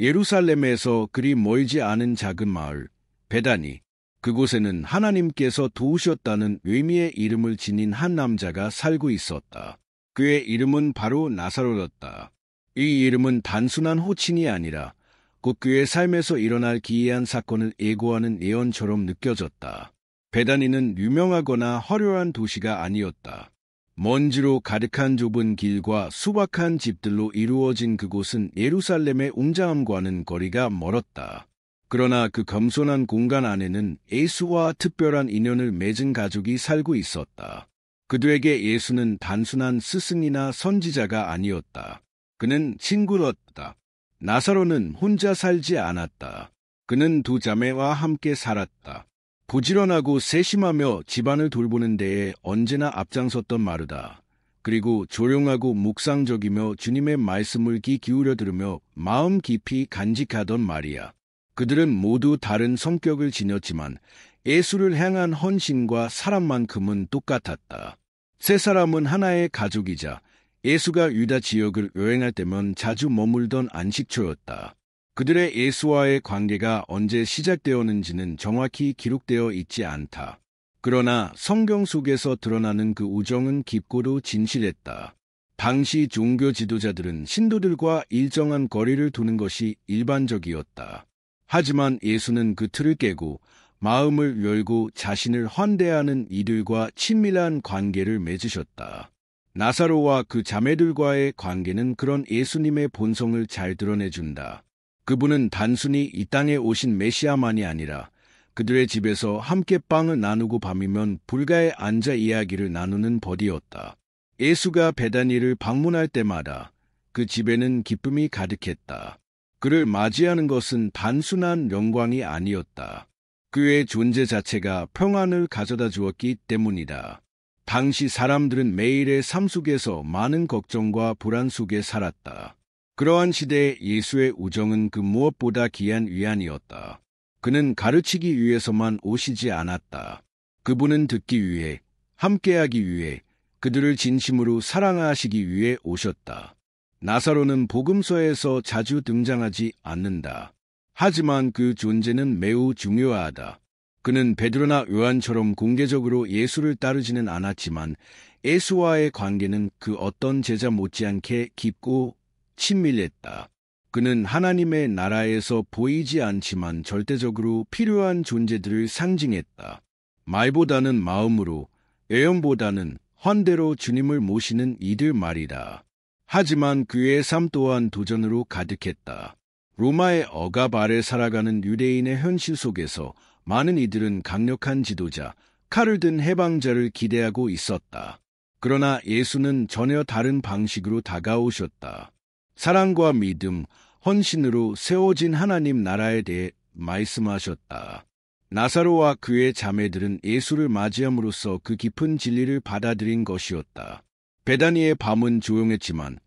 예루살렘에서 그리 멀지 않은 작은 마을, 베다니. 그곳에는 하나님께서 도우셨다는 의미의 이름을 지닌 한 남자가 살고 있었다. 그의 이름은 바로 나사로였다. 이 이름은 단순한 호칭이 아니라 곧 그의 삶에서 일어날 기이한 사건을 예고하는 예언처럼 느껴졌다. 베다니는 유명하거나 화려한 도시가 아니었다. 먼지로 가득한 좁은 길과 수박한 집들로 이루어진 그곳은 예루살렘의 웅장함과는 거리가 멀었다. 그러나 그 겸손한 공간 안에는 예수와 특별한 인연을 맺은 가족이 살고 있었다. 그들에게 예수는 단순한 스승이나 선지자가 아니었다. 그는 친구였다. 나사로는 혼자 살지 않았다. 그는 두 자매와 함께 살았다. 부지런하고 세심하며 집안을 돌보는 데에 언제나 앞장섰던 마르다. 그리고 조용하고 묵상적이며 주님의 말씀을 귀 기울여 들으며 마음 깊이 간직하던 마리아. 그들은 모두 다른 성격을 지녔지만 예수를 향한 헌신과 사랑만큼은 똑같았다. 세 사람은 하나의 가족이자 예수가 유다 지역을 여행할 때면 자주 머물던 안식처였다. 그들의 예수와의 관계가 언제 시작되었는지는 정확히 기록되어 있지 않다. 그러나 성경 속에서 드러나는 그 우정은 깊고도 진실했다. 당시 종교 지도자들은 신도들과 일정한 거리를 두는 것이 일반적이었다. 하지만 예수는 그 틀을 깨고 마음을 열고 자신을 환대하는 이들과 친밀한 관계를 맺으셨다. 나사로와 그 자매들과의 관계는 그런 예수님의 본성을 잘 드러내준다. 그분은 단순히 이 땅에 오신 메시아만이 아니라 그들의 집에서 함께 빵을 나누고 밤이면 불가에 앉아 이야기를 나누는 버디였다. 예수가 베다니를 방문할 때마다 그 집에는 기쁨이 가득했다. 그를 맞이하는 것은 단순한 영광이 아니었다. 그의 존재 자체가 평안을 가져다 주었기 때문이다. 당시 사람들은 매일의 삶 속에서 많은 걱정과 불안 속에 살았다. 그러한 시대에 예수의 우정은 그 무엇보다 귀한 위안이었다. 그는 가르치기 위해서만 오시지 않았다. 그분은 듣기 위해, 함께하기 위해, 그들을 진심으로 사랑하시기 위해 오셨다. 나사로는 복음서에서 자주 등장하지 않는다. 하지만 그 존재는 매우 중요하다. 그는 베드로나 요한처럼 공개적으로 예수를 따르지는 않았지만 예수와의 관계는 그 어떤 제자 못지않게 깊고 친밀했다. 그는 하나님의 나라에서 보이지 않지만 절대적으로 필요한 존재들을 상징했다. 말보다는 마음으로, 예언보다는 환대로 주님을 모시는 이들 말이다. 하지만 그의 삶 또한 도전으로 가득했다. 로마의 억압 아래 살아가는 유대인의 현실 속에서 많은 이들은 강력한 지도자, 칼을 든 해방자를 기대하고 있었다. 그러나 예수는 전혀 다른 방식으로 다가오셨다. 사랑과 믿음, 헌신으로 세워진 하나님 나라에 대해 말씀하셨다. 나사로와 그의 자매들은 예수를 맞이함으로써 그 깊은 진리를 받아들인 것이었다. 베다니의 밤은 조용했지만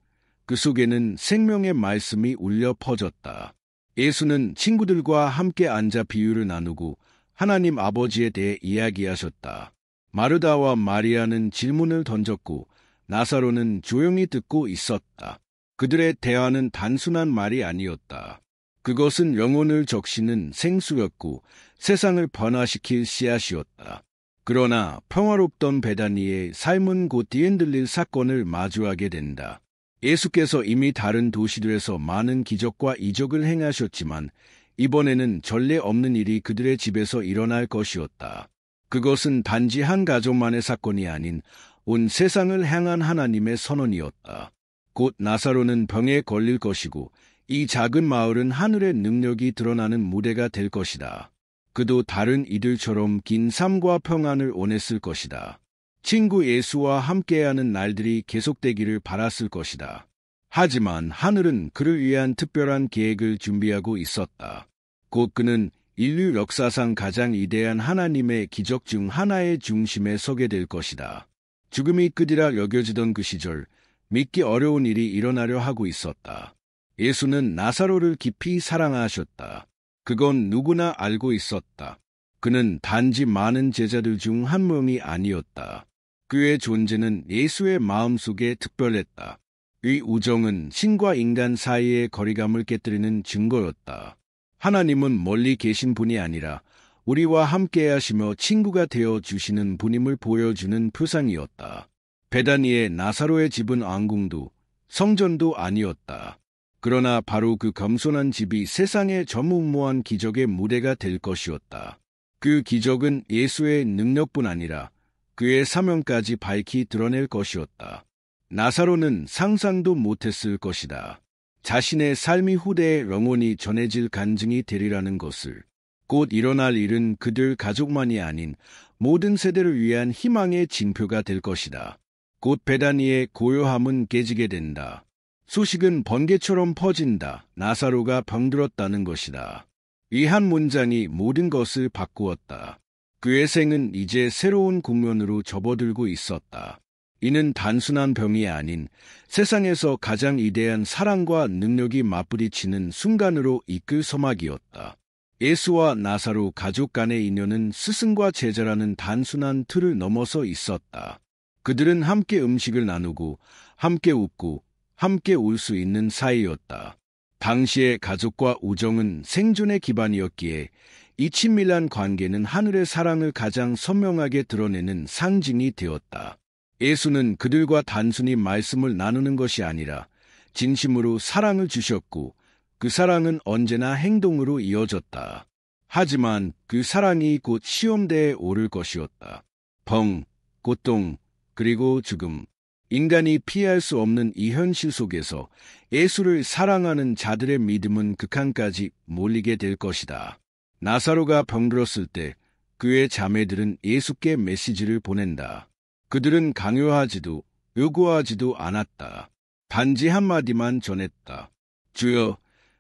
그 속에는 생명의 말씀이 울려 퍼졌다. 예수는 친구들과 함께 앉아 비유를 나누고 하나님 아버지에 대해 이야기하셨다. 마르다와 마리아는 질문을 던졌고 나사로는 조용히 듣고 있었다. 그들의 대화는 단순한 말이 아니었다. 그것은 영혼을 적시는 생수였고 세상을 변화시킬 씨앗이었다. 그러나 평화롭던 베다니의 삶은 곧 뒤흔들릴 사건을 마주하게 된다. 예수께서 이미 다른 도시들에서 많은 기적과 이적을 행하셨지만 이번에는 전례 없는 일이 그들의 집에서 일어날 것이었다. 그것은 단지 한 가족만의 사건이 아닌 온 세상을 향한 하나님의 선언이었다. 곧 나사로는 병에 걸릴 것이고 이 작은 마을은 하늘의 능력이 드러나는 무대가 될 것이다. 그도 다른 이들처럼 긴 삶과 평안을 원했을 것이다. 친구 예수와 함께하는 날들이 계속되기를 바랐을 것이다. 하지만 하늘은 그를 위한 특별한 계획을 준비하고 있었다. 곧 그는 인류 역사상 가장 위대한 하나님의 기적 중 하나의 중심에 서게 될 것이다. 죽음이 끝이라 여겨지던 그 시절, 믿기 어려운 일이 일어나려 하고 있었다. 예수는 나사로를 깊이 사랑하셨다. 그건 누구나 알고 있었다. 그는 단지 많은 제자들 중 한 명이 아니었다. 그의 존재는 예수의 마음속에 특별했다. 이 우정은 신과 인간 사이의 거리감을 깨뜨리는 증거였다. 하나님은 멀리 계신 분이 아니라 우리와 함께 하시며 친구가 되어 주시는 분임을 보여주는 표상이었다. 베다니의 나사로의 집은 왕궁도 성전도 아니었다. 그러나 바로 그 겸손한 집이 세상의 전무후무한 기적의 무대가 될 것이었다. 그 기적은 예수의 능력뿐 아니라 그의 사명까지 밝히 드러낼 것이었다. 나사로는 상상도 못했을 것이다. 자신의 삶이 후대에 영원히 전해질 간증이 되리라는 것을. 곧 일어날 일은 그들 가족만이 아닌 모든 세대를 위한 희망의 징표가 될 것이다. 곧 베다니의 고요함은 깨지게 된다. 소식은 번개처럼 퍼진다. 나사로가 병들었다는 것이다. 이 한 문장이 모든 것을 바꾸었다. 그의 생은 이제 새로운 국면으로 접어들고 있었다. 이는 단순한 병이 아닌 세상에서 가장 위대한 사랑과 능력이 맞부딪히는 순간으로 이끌 서막이었다. 예수와 나사로 가족 간의 인연은 스승과 제자라는 단순한 틀을 넘어서 있었다. 그들은 함께 음식을 나누고 함께 웃고 함께 울 수 있는 사이였다. 당시의 가족과 우정은 생존의 기반이었기에 이 친밀한 관계는 하늘의 사랑을 가장 선명하게 드러내는 상징이 되었다. 예수는 그들과 단순히 말씀을 나누는 것이 아니라 진심으로 사랑을 주셨고 그 사랑은 언제나 행동으로 이어졌다. 하지만 그 사랑이 곧 시험대에 오를 것이었다. 병, 고통, 그리고 죽음. 인간이 피할 수 없는 이 현실 속에서 예수를 사랑하는 자들의 믿음은 극한까지 몰리게 될 것이다. 나사로가 병들었을 때 그의 자매들은 예수께 메시지를 보낸다. 그들은 강요하지도 요구하지도 않았다. 단지 한마디만 전했다. 주여,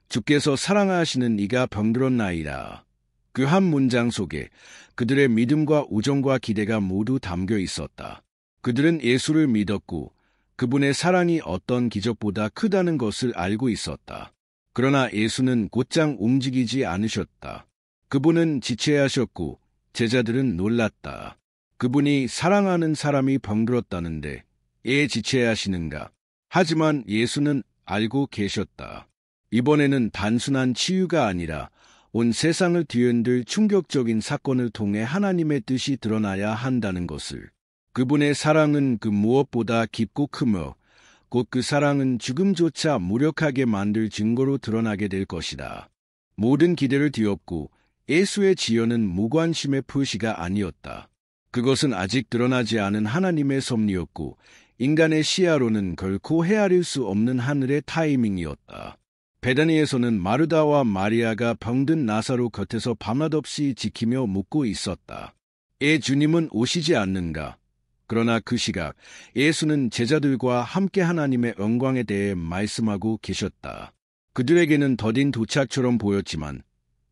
주께서 사랑하시는 이가 병들었나이다. 그 한 문장 속에 그들의 믿음과 우정과 기대가 모두 담겨 있었다. 그들은 예수를 믿었고 그분의 사랑이 어떤 기적보다 크다는 것을 알고 있었다. 그러나 예수는 곧장 움직이지 않으셨다. 그분은 지체하셨고 제자들은 놀랐다. 그분이 사랑하는 사람이 병들었다는데 왜 지체하시는가? 하지만 예수는 알고 계셨다. 이번에는 단순한 치유가 아니라 온 세상을 뒤흔들 충격적인 사건을 통해 하나님의 뜻이 드러나야 한다는 것을. 그분의 사랑은 그 무엇보다 깊고 크며 곧 그 사랑은 죽음조차 무력하게 만들 증거로 드러나게 될 것이다. 모든 기대를 뒤엎고 예수의 지연은 무관심의 표시가 아니었다. 그것은 아직 드러나지 않은 하나님의 섭리였고 인간의 시야로는 결코 헤아릴 수 없는 하늘의 타이밍이었다. 베다니에서는 마르다와 마리아가 병든 나사로 곁에서 밤낮 없이 지키며 묻고 있었다. 주님은 오시지 않는가? 그러나 그 시각 예수는 제자들과 함께 하나님의 영광에 대해 말씀하고 계셨다. 그들에게는 더딘 도착처럼 보였지만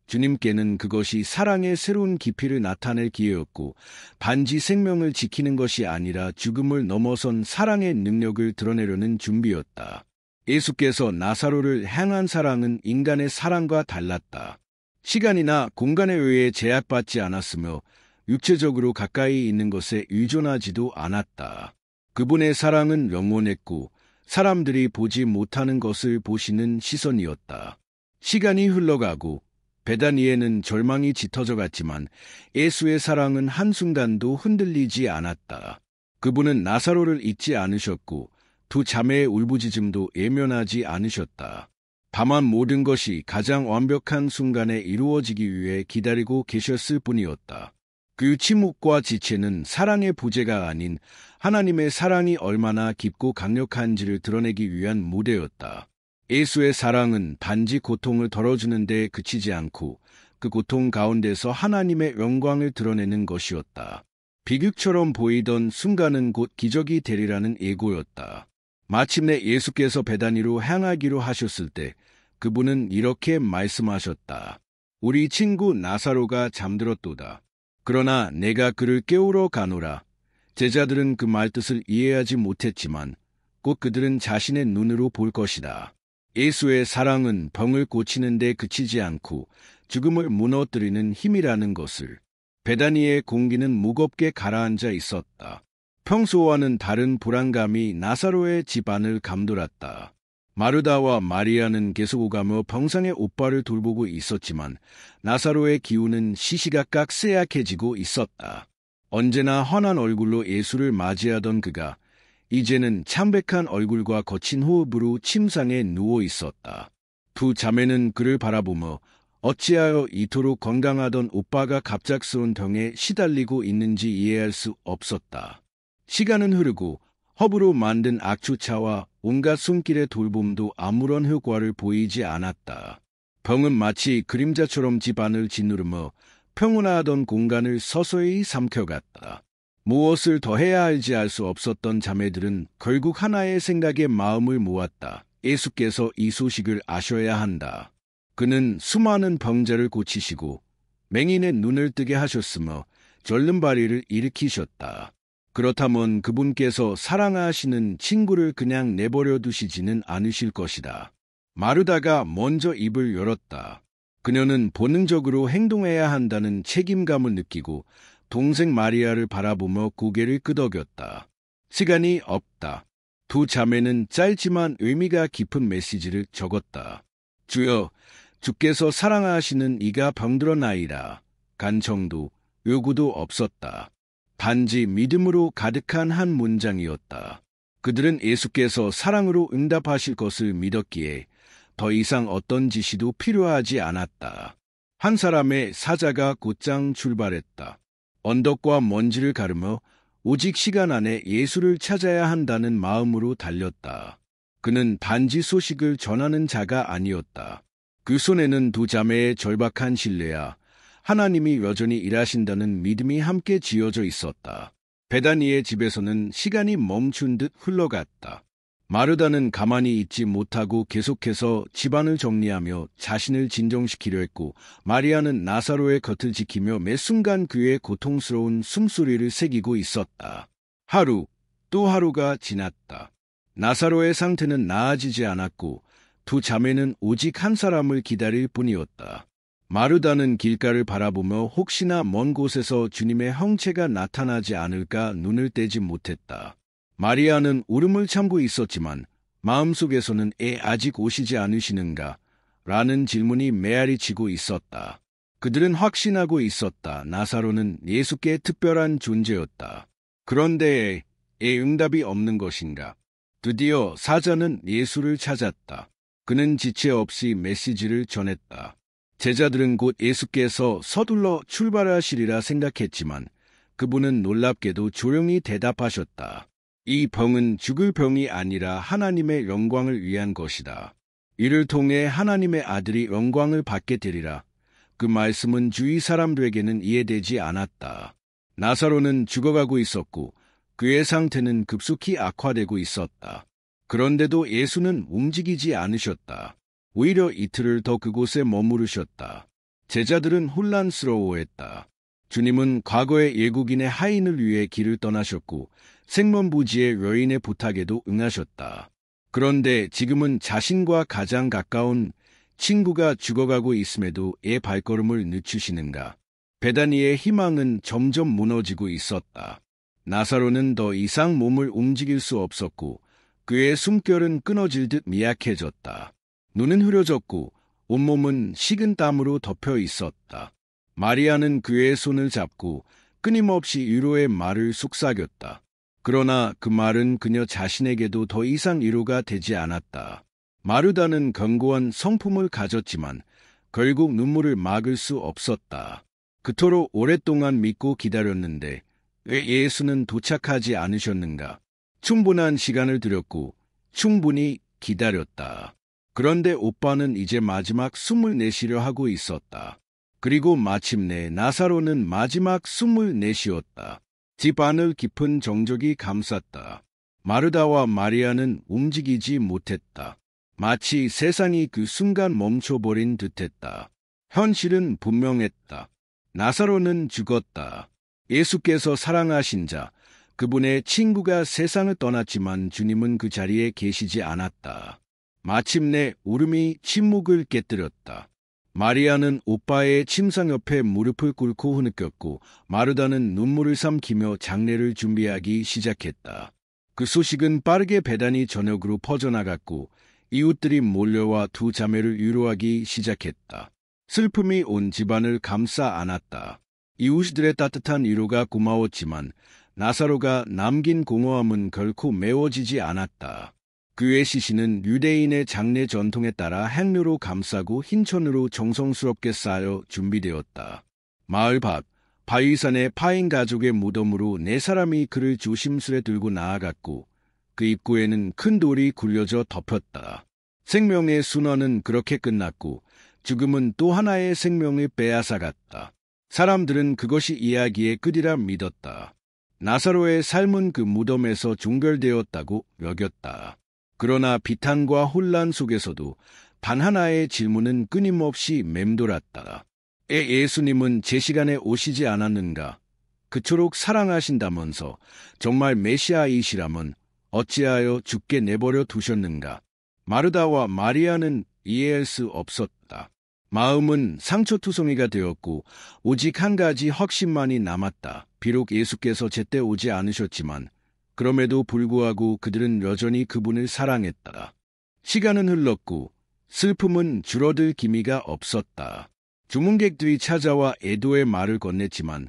주님께는 그것이 사랑의 새로운 깊이를 나타낼 기회였고 단지 생명을 지키는 것이 아니라 죽음을 넘어선 사랑의 능력을 드러내려는 준비였다. 예수께서 나사로를 향한 사랑은 인간의 사랑과 달랐다. 시간이나 공간에 의해 제약받지 않았으며 육체적으로 가까이 있는 것에 의존하지도 않았다. 그분의 사랑은 영원했고 사람들이 보지 못하는 것을 보시는 시선이었다. 시간이 흘러가고 베다니에는 절망이 짙어져 갔지만 예수의 사랑은 한순간도 흔들리지 않았다. 그분은 나사로를 잊지 않으셨고 두 자매의 울부짖음도 예면하지 않으셨다. 다만 모든 것이 가장 완벽한 순간에 이루어지기 위해 기다리고 계셨을 뿐이었다. 그 침묵과 지체는 사랑의 부재가 아닌 하나님의 사랑이 얼마나 깊고 강력한지를 드러내기 위한 무대였다. 예수의 사랑은 단지 고통을 덜어주는 데 그치지 않고 그 고통 가운데서 하나님의 영광을 드러내는 것이었다. 비극처럼 보이던 순간은 곧 기적이 되리라는 예고였다. 마침내 예수께서 베다니로 향하기로 하셨을 때 그분은 이렇게 말씀하셨다. 우리 친구 나사로가 잠들었도다. 그러나 내가 그를 깨우러 가노라. 제자들은 그 말뜻을 이해하지 못했지만 곧 그들은 자신의 눈으로 볼 것이다. 예수의 사랑은 병을 고치는 데 그치지 않고 죽음을 무너뜨리는 힘이라는 것을. 베다니의 공기는 무겁게 가라앉아 있었다. 평소와는 다른 불안감이 나사로의 집안을 감돌았다. 마르다와 마리아는 계속 오가며 병상의 오빠를 돌보고 있었지만 나사로의 기운은 시시각각 쇠약해지고 있었다. 언제나 환한 얼굴로 예수를 맞이하던 그가 이제는 창백한 얼굴과 거친 호흡으로 침상에 누워 있었다. 두 자매는 그를 바라보며 어찌하여 이토록 건강하던 오빠가 갑작스러운 병에 시달리고 있는지 이해할 수 없었다. 시간은 흐르고 허브로 만든 악추차와 온갖 손길의 돌봄도 아무런 효과를 보이지 않았다. 병은 마치 그림자처럼 집안을 짓누르며 평온하던 공간을 서서히 삼켜갔다. 무엇을 더 해야 할지 알 수 없었던 자매들은 결국 하나의 생각에 마음을 모았다. 예수께서 이 소식을 아셔야 한다. 그는 수많은 병자를 고치시고 맹인의 눈을 뜨게 하셨으며 절름발이를 일으키셨다. 그렇다면 그분께서 사랑하시는 친구를 그냥 내버려 두시지는 않으실 것이다. 마르다가 먼저 입을 열었다. 그녀는 본능적으로 행동해야 한다는 책임감을 느끼고 동생 마리아를 바라보며 고개를 끄덕였다. 시간이 없다. 두 자매는 짧지만 의미가 깊은 메시지를 적었다. 주여, 주께서 사랑하시는 이가 병들었나이다. 간청도 요구도 없었다. 단지 믿음으로 가득한 한 문장이었다. 그들은 예수께서 사랑으로 응답하실 것을 믿었기에 더 이상 어떤 지시도 필요하지 않았다. 한 사람의 사자가 곧장 출발했다. 언덕과 먼지를 가르며 오직 시간 안에 예수를 찾아야 한다는 마음으로 달렸다. 그는 단지 소식을 전하는 자가 아니었다. 그 손에는 두 자매의 절박한 신뢰야 하나님이 여전히 일하신다는 믿음이 함께 지어져 있었다. 베다니의 집에서는 시간이 멈춘 듯 흘러갔다. 마르다는 가만히 있지 못하고 계속해서 집안을 정리하며 자신을 진정시키려 했고 마리아는 나사로의 곁을 지키며 매 순간 그의 고통스러운 숨소리를 새기고 있었다. 하루, 또 하루가 지났다. 나사로의 상태는 나아지지 않았고 두 자매는 오직 한 사람을 기다릴 뿐이었다. 마르다는 길가를 바라보며 혹시나 먼 곳에서 주님의 형체가 나타나지 않을까 눈을 떼지 못했다. 마리아는 울음을 참고 있었지만 마음속에서는 아직 오시지 않으시는가? 라는 질문이 메아리치고 있었다. 그들은 확신하고 있었다. 나사로는 예수께 특별한 존재였다. 그런데 응답이 없는 것인가? 드디어 사자는 예수를 찾았다. 그는 지체 없이 메시지를 전했다. 제자들은 곧 예수께서 서둘러 출발하시리라 생각했지만 그분은 놀랍게도 조용히 대답하셨다. 이 병은 죽을 병이 아니라 하나님의 영광을 위한 것이다. 이를 통해 하나님의 아들이 영광을 받게 되리라. 그 말씀은 주위 사람들에게는 이해되지 않았다. 나사로는 죽어가고 있었고 그의 상태는 급속히 악화되고 있었다. 그런데도 예수는 움직이지 않으셨다. 오히려 이틀을 더 그곳에 머무르셨다. 제자들은 혼란스러워했다. 주님은 과거의 예국인의 하인을 위해 길을 떠나셨고 생먼부지의 여인의 부탁에도 응하셨다. 그런데 지금은 자신과 가장 가까운 친구가 죽어가고 있음에도 발걸음을 늦추시는가? 베다니의 희망은 점점 무너지고 있었다. 나사로는 더 이상 몸을 움직일 수 없었고 그의 숨결은 끊어질 듯 미약해졌다. 눈은 흐려졌고 온몸은 식은 땀으로 덮여 있었다. 마리아는 그의 손을 잡고 끊임없이 위로의 말을 속삭였다. 그러나 그 말은 그녀 자신에게도 더 이상 위로가 되지 않았다. 마르다는 견고한 성품을 가졌지만 결국 눈물을 막을 수 없었다. 그토록 오랫동안 믿고 기다렸는데 왜 예수는 도착하지 않으셨는가? 충분한 시간을 들였고 충분히 기다렸다. 그런데 오빠는 이제 마지막 숨을 내쉬려 하고 있었다. 그리고 마침내 나사로는 마지막 숨을 내쉬었다. 집 안을 깊은 정적이 감쌌다. 마르다와 마리아는 움직이지 못했다. 마치 세상이 그 순간 멈춰버린 듯했다. 현실은 분명했다. 나사로는 죽었다. 예수께서 사랑하신 자, 그분의 친구가 세상을 떠났지만 주님은 그 자리에 계시지 않았다. 마침내 울음이 침묵을 깨뜨렸다. 마리아는 오빠의 침상 옆에 무릎을 꿇고 흐느꼈고 마르다는 눈물을 삼키며 장례를 준비하기 시작했다. 그 소식은 빠르게 배단이 전역으로 퍼져나갔고 이웃들이 몰려와 두 자매를 위로하기 시작했다. 슬픔이 온 집안을 감싸 안았다. 이웃들의 따뜻한 위로가 고마웠지만 나사로가 남긴 공허함은 결코 메워지지 않았다. 그의 시신은 유대인의 장례 전통에 따라 행로로 감싸고 흰천으로 정성스럽게 쌓여 준비되었다. 마을 밖 바위산의 파인 가족의 무덤으로 네 사람이 그를 조심스레 들고 나아갔고 그 입구에는 큰 돌이 굴려져 덮였다. 생명의 순환은 그렇게 끝났고 죽음은 또 하나의 생명을 빼앗아갔다. 사람들은 그것이 이야기의 끝이라 믿었다. 나사로의 삶은 그 무덤에서 종결되었다고 여겼다. 그러나 비탄과 혼란 속에서도 단 하나의 질문은 끊임없이 맴돌았다. 예수님은 제 시간에 오시지 않았는가? 그토록 사랑하신다면서 정말 메시아이시라면 어찌하여 죽게 내버려 두셨는가? 마르다와 마리아는 이해할 수 없었다. 마음은 상처투성이가 되었고 오직 한 가지 확신만이 남았다. 비록 예수께서 제때 오지 않으셨지만 그럼에도 불구하고 그들은 여전히 그분을 사랑했다. 시간은 흘렀고 슬픔은 줄어들 기미가 없었다. 주문객들이 찾아와 애도의 말을 건넸지만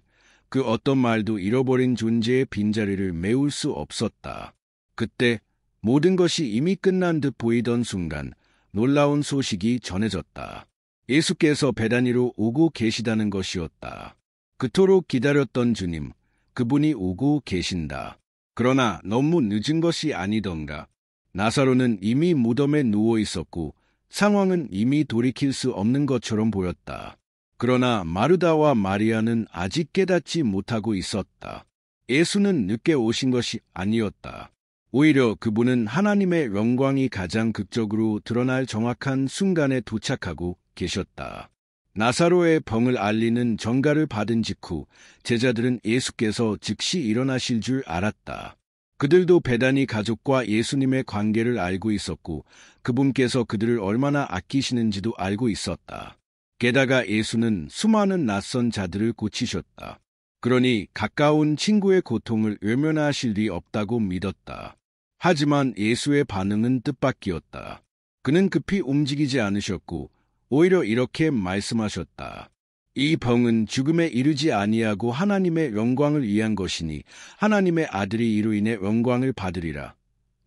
그 어떤 말도 잃어버린 존재의 빈자리를 메울 수 없었다. 그때 모든 것이 이미 끝난 듯 보이던 순간 놀라운 소식이 전해졌다. 예수께서 베다니로 오고 계시다는 것이었다. 그토록 기다렸던 주님, 그분이 오고 계신다. 그러나 너무 늦은 것이 아니던가. 나사로는 이미 무덤에 누워 있었고 상황은 이미 돌이킬 수 없는 것처럼 보였다. 그러나 마르다와 마리아는 아직 깨닫지 못하고 있었다. 예수는 늦게 오신 것이 아니었다. 오히려 그분은 하나님의 영광이 가장 극적으로 드러날 정확한 순간에 도착하고 계셨다. 나사로의 병을 알리는 전가를 받은 직후 제자들은 예수께서 즉시 일어나실 줄 알았다. 그들도 베다니 가족과 예수님의 관계를 알고 있었고 그분께서 그들을 얼마나 아끼시는지도 알고 있었다. 게다가 예수는 수많은 낯선 자들을 고치셨다. 그러니 가까운 친구의 고통을 외면하실 리 없다고 믿었다. 하지만 예수의 반응은 뜻밖이었다. 그는 급히 움직이지 않으셨고 오히려 이렇게 말씀하셨다. 이 병은 죽음에 이르지 아니하고 하나님의 영광을 위한 것이니 하나님의 아들이 이로 인해 영광을 받으리라.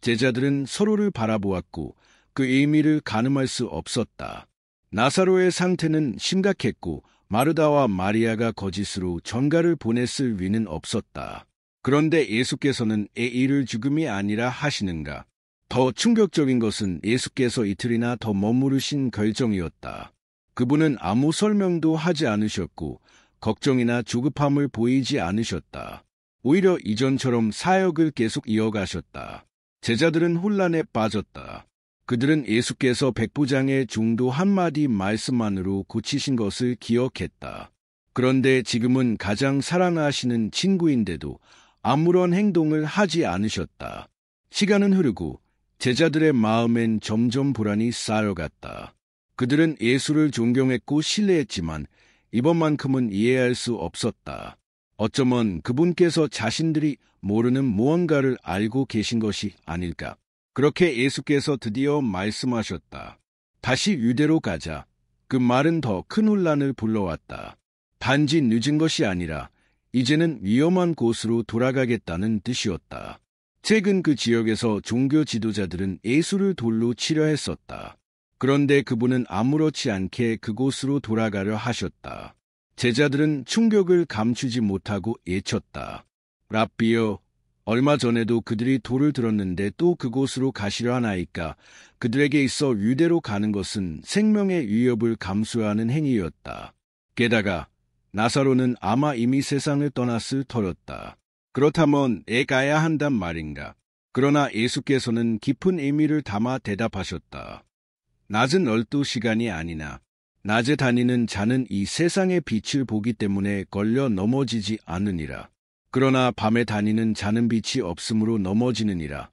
제자들은 서로를 바라보았고 그 의미를 가늠할 수 없었다. 나사로의 상태는 심각했고 마르다와 마리아가 거짓으로 전가를 보냈을 위는 없었다. 그런데 예수께서는 이를 죽음이 아니라 하시는가? 더 충격적인 것은 예수께서 이틀이나 더 머무르신 결정이었다. 그분은 아무 설명도 하지 않으셨고 걱정이나 조급함을 보이지 않으셨다. 오히려 이전처럼 사역을 계속 이어가셨다. 제자들은 혼란에 빠졌다. 그들은 예수께서 백부장의 중도 한마디 말씀만으로 고치신 것을 기억했다. 그런데 지금은 가장 사랑하시는 친구인데도 아무런 행동을 하지 않으셨다. 시간은 흐르고 제자들의 마음엔 점점 불안이 쌓여갔다. 그들은 예수를 존경했고 신뢰했지만 이번만큼은 이해할 수 없었다. 어쩌면 그분께서 자신들이 모르는 무언가를 알고 계신 것이 아닐까. 그렇게 예수께서 드디어 말씀하셨다. 다시 유대로 가자. 그 말은 더 큰 혼란을 불러왔다. 단지 늦은 것이 아니라 이제는 위험한 곳으로 돌아가겠다는 뜻이었다. 최근 그 지역에서 종교 지도자들은 예수를 돌로 치려 했었다. 그런데 그분은 아무렇지 않게 그곳으로 돌아가려 하셨다. 제자들은 충격을 감추지 못하고 예쳤다. 랍비여, 얼마 전에도 그들이 돌을 들었는데 또 그곳으로 가시려 하나이까? 그들에게 있어 유대로 가는 것은 생명의 위협을 감수하는 행위였다. 게다가 나사로는 아마 이미 세상을 떠났을 터였다. 그렇다면 가야 한단 말인가? 그러나 예수께서는 깊은 의미를 담아 대답하셨다. 낮은 12시간이 아니나 낮에 다니는 자는 이 세상의 빛을 보기 때문에 걸려 넘어지지 않으니라. 그러나 밤에 다니는 자는 빛이 없으므로 넘어지느니라.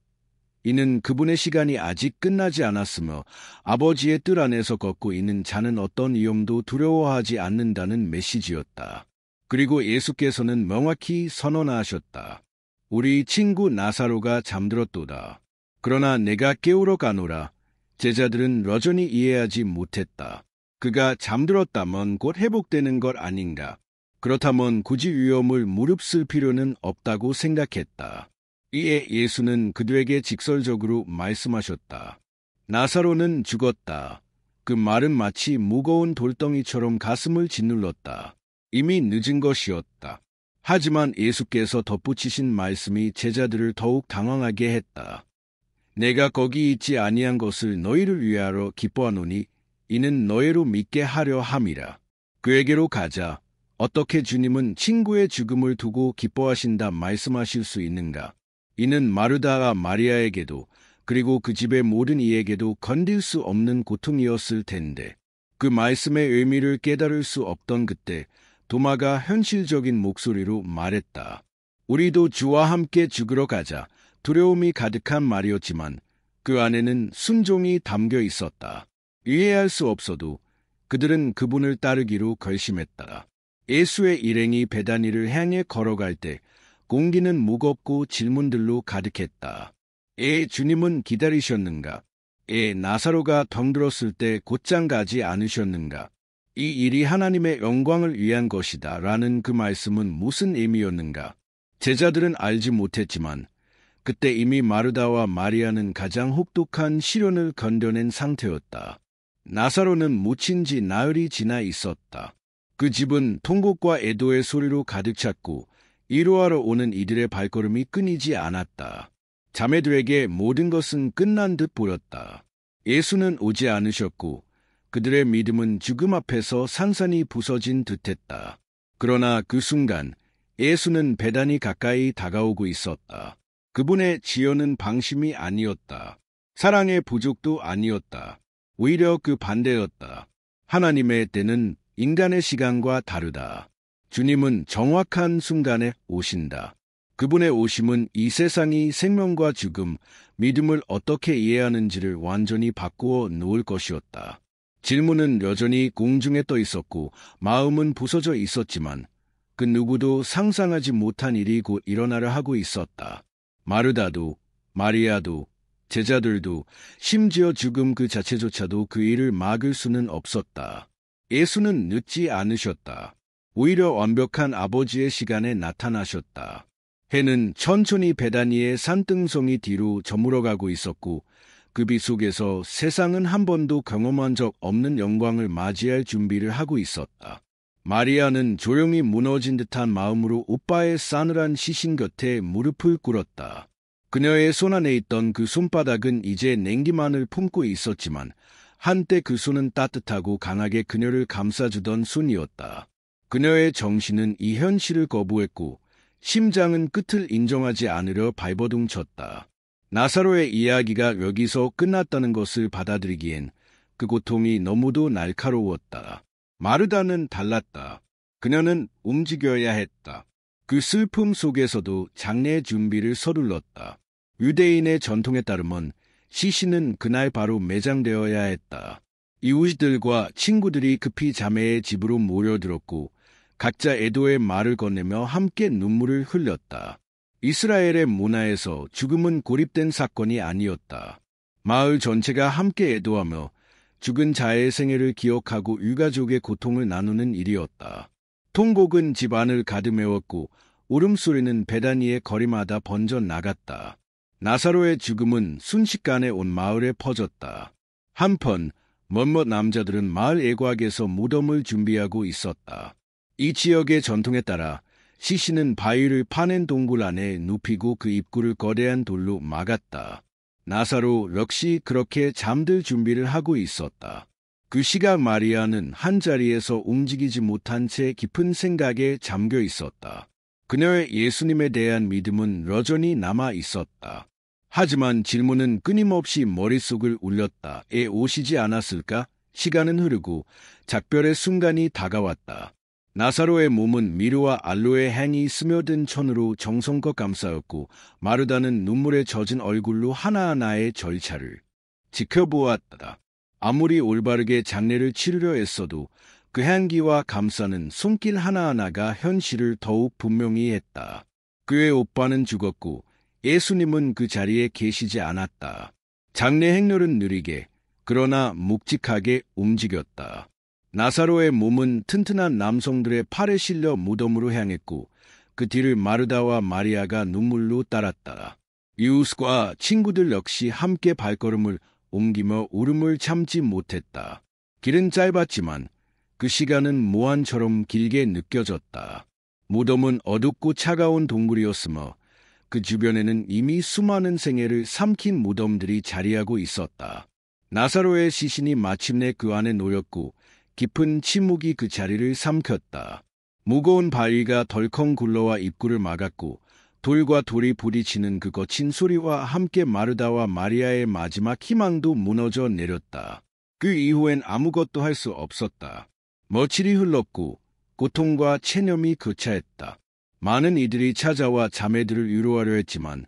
이는 그분의 시간이 아직 끝나지 않았으며 아버지의 뜰 안에서 걷고 있는 자는 어떤 위험도 두려워하지 않는다는 메시지였다. 그리고 예수께서는 명확히 선언하셨다. 우리 친구 나사로가 잠들었도다. 그러나 내가 깨우러 가노라. 제자들은 여전히 이해하지 못했다. 그가 잠들었다면 곧 회복되는 것 아닌가. 그렇다면 굳이 위험을 무릅쓸 필요는 없다고 생각했다. 이에 예수는 그들에게 직설적으로 말씀하셨다. 나사로는 죽었다. 그 말은 마치 무거운 돌덩이처럼 가슴을 짓눌렀다. 이미 늦은 것이었다. 하지만 예수께서 덧붙이신 말씀이 제자들을 더욱 당황하게 했다. 내가 거기 있지 아니한 것을 너희를 위하여 기뻐하노니 이는 너희로 믿게 하려 함이라. 그에게로 가자. 어떻게 주님은 친구의 죽음을 두고 기뻐하신다 말씀하실 수 있는가? 이는 마르다와 마리아에게도 그리고 그 집의 모든 이에게도 건들 수 없는 고통이었을 텐데 그 말씀의 의미를 깨달을 수 없던 그때 도마가 현실적인 목소리로 말했다. 우리도 주와 함께 죽으러 가자. 두려움이 가득한 말이었지만 그 안에는 순종이 담겨 있었다. 이해할 수 없어도 그들은 그분을 따르기로 결심했다. 예수의 일행이 베다니를 향해 걸어갈 때 공기는 무겁고 질문들로 가득했다. 주님은 기다리셨는가? 나사로가 덩들었을 때 곧장 가지 않으셨는가? 이 일이 하나님의 영광을 위한 것이다 라는 그 말씀은 무슨 의미였는가? 제자들은 알지 못했지만 그때 이미 마르다와 마리아는 가장 혹독한 시련을 건뎌낸 상태였다. 나사로는 묻힌 지 나흘이 지나 있었다. 그 집은 통곡과 애도의 소리로 가득 찼고 위로하러 오는 이들의 발걸음이 끊이지 않았다. 자매들에게 모든 것은 끝난 듯 보였다. 예수는 오지 않으셨고 그들의 믿음은 죽음 앞에서 산산이 부서진 듯했다. 그러나 그 순간 예수는 베단이 가까이 다가오고 있었다. 그분의 지연은 방심이 아니었다. 사랑의 부족도 아니었다. 오히려 그 반대였다. 하나님의 때는 인간의 시간과 다르다. 주님은 정확한 순간에 오신다. 그분의 오심은 이 세상이 생명과 죽음, 믿음을 어떻게 이해하는지를 완전히 바꾸어 놓을 것이었다. 질문은 여전히 공중에 떠 있었고 마음은 부서져 있었지만 그 누구도 상상하지 못한 일이 곧 일어나려 하고 있었다. 마르다도, 마리아도, 제자들도, 심지어 죽음 그 자체조차도 그 일을 막을 수는 없었다. 예수는 늦지 않으셨다. 오히려 완벽한 아버지의 시간에 나타나셨다. 해는 천천히 베다니의 산등성이 뒤로 저물어가고 있었고 그 빛 속에서 세상은 한 번도 경험한 적 없는 영광을 맞이할 준비를 하고 있었다. 마리아는 조용히 무너진 듯한 마음으로 오빠의 싸늘한 시신 곁에 무릎을 꿇었다. 그녀의 손 안에 있던 그 손바닥은 이제 냉기만을 품고 있었지만 한때 그 손은 따뜻하고 강하게 그녀를 감싸주던 손이었다. 그녀의 정신은 이 현실을 거부했고 심장은 끝을 인정하지 않으려 발버둥 쳤다. 나사로의 이야기가 여기서 끝났다는 것을 받아들이기엔 그 고통이 너무도 날카로웠다. 마르다는 달랐다. 그녀는 움직여야 했다. 그 슬픔 속에서도 장례 준비를 서둘렀다. 유대인의 전통에 따르면 시신은 그날 바로 매장되어야 했다. 이웃들과 친구들이 급히 자매의 집으로 모여들었고 각자 애도의 말을 건네며 함께 눈물을 흘렸다. 이스라엘의 문화에서 죽음은 고립된 사건이 아니었다. 마을 전체가 함께 애도하며 죽은 자의 생애를 기억하고 유가족의 고통을 나누는 일이었다. 통곡은 집 안을 가득 메웠고 울음소리는 베다니의 거리마다 번져 나갔다. 나사로의 죽음은 순식간에 온 마을에 퍼졌다. 한편 몇몇 남자들은 마을 애곽에서 무덤을 준비하고 있었다. 이 지역의 전통에 따라 시신은 바위를 파낸 동굴 안에 눕히고 그 입구를 거대한 돌로 막았다. 나사로 역시 그렇게 잠들 준비를 하고 있었다. 그 시각 마리아는 한자리에서 움직이지 못한 채 깊은 생각에 잠겨 있었다. 그녀의 예수님에 대한 믿음은 여전히 남아 있었다. 하지만 질문은 끊임없이 머릿속을 울렸다. 오시지 않았을까? 시간은 흐르고 작별의 순간이 다가왔다. 나사로의 몸은 미르와 알로에 향이 스며든 천으로 정성껏 감싸였고 마르다는 눈물에 젖은 얼굴로 하나하나의 절차를 지켜보았다. 아무리 올바르게 장례를 치르려 애써도 그 향기와 감싸는 손길 하나하나가 현실을 더욱 분명히 했다. 그의 오빠는 죽었고 예수님은 그 자리에 계시지 않았다. 장례 행렬은 느리게 그러나 묵직하게 움직였다. 나사로의 몸은 튼튼한 남성들의 팔에 실려 무덤으로 향했고 그 뒤를 마르다와 마리아가 눈물로 따랐다. 이웃과 친구들 역시 함께 발걸음을 옮기며 울음을 참지 못했다. 길은 짧았지만 그 시간은 무한처럼 길게 느껴졌다. 무덤은 어둡고 차가운 동굴이었으며 그 주변에는 이미 수많은 생애를 삼킨 무덤들이 자리하고 있었다. 나사로의 시신이 마침내 그 안에 놓였고 깊은 침묵이 그 자리를 삼켰다. 무거운 바위가 덜컹 굴러와 입구를 막았고 돌과 돌이 부딪히는 그 거친 소리와 함께 마르다와 마리아의 마지막 희망도 무너져 내렸다. 그 이후엔 아무것도 할 수 없었다. 며칠이 흘렀고 고통과 체념이 교차했다. 많은 이들이 찾아와 자매들을 위로하려 했지만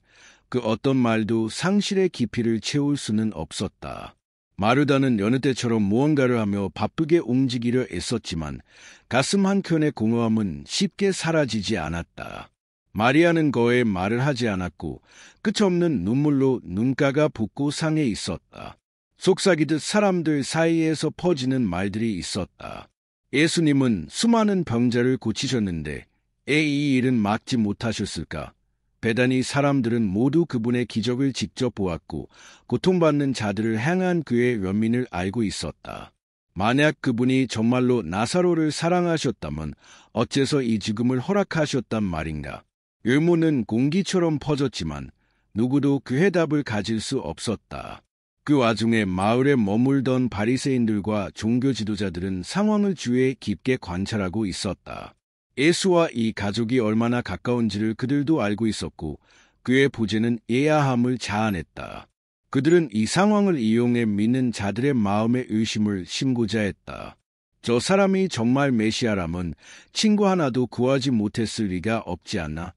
그 어떤 말도 상실의 깊이를 채울 수는 없었다. 마르다는 여느 때처럼 무언가를 하며 바쁘게 움직이려 애썼지만 가슴 한켠의 공허함은 쉽게 사라지지 않았다. 마리아는 거의 말을 하지 않았고 끝없는 눈물로 눈가가 붓고 상해 있었다. 속삭이듯 사람들 사이에서 퍼지는 말들이 있었다. 예수님은 수많은 병자를 고치셨는데 이 일은 막지 못하셨을까? 베다니 사람들은 모두 그분의 기적을 직접 보았고 고통받는 자들을 향한 그의 연민을 알고 있었다. 만약 그분이 정말로 나사로를 사랑하셨다면 어째서 이 죽음을 허락하셨단 말인가? 의문은 공기처럼 퍼졌지만 누구도 그 해답을 가질 수 없었다. 그 와중에 마을에 머물던 바리새인들과 종교 지도자들은 상황을 주위에 깊게 관찰하고 있었다. 예수와 이 가족이 얼마나 가까운지를 그들도 알고 있었고 그의 부재는 예야함을 자아냈다. 그들은 이 상황을 이용해 믿는 자들의 마음의 의심을 심고자 했다. 저 사람이 정말 메시아라면 친구 하나도 구하지 못했을 리가 없지 않나?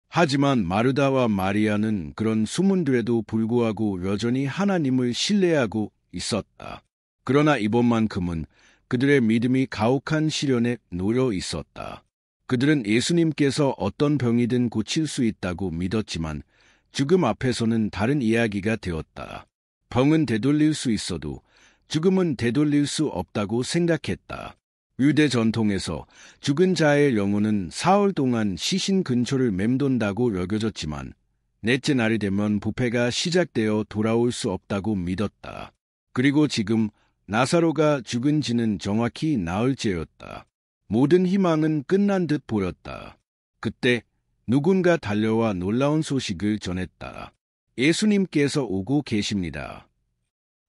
하지만 마르다와 마리아는 그런 소문들에도 불구하고 여전히 하나님을 신뢰하고 있었다. 그러나 이번만큼은 그들의 믿음이 가혹한 시련에 놓여 있었다. 그들은 예수님께서 어떤 병이든 고칠 수 있다고 믿었지만 죽음 앞에서는 다른 이야기가 되었다. 병은 되돌릴 수 있어도 죽음은 되돌릴 수 없다고 생각했다. 유대 전통에서 죽은 자의 영혼은 사흘 동안 시신 근처를 맴돈다고 여겨졌지만 넷째 날이 되면 부패가 시작되어 돌아올 수 없다고 믿었다. 그리고 지금 나사로가 죽은 지는 정확히 나흘째였다. 모든 희망은 끝난 듯 보였다. 그때 누군가 달려와 놀라운 소식을 전했다. 예수님께서 오고 계십니다.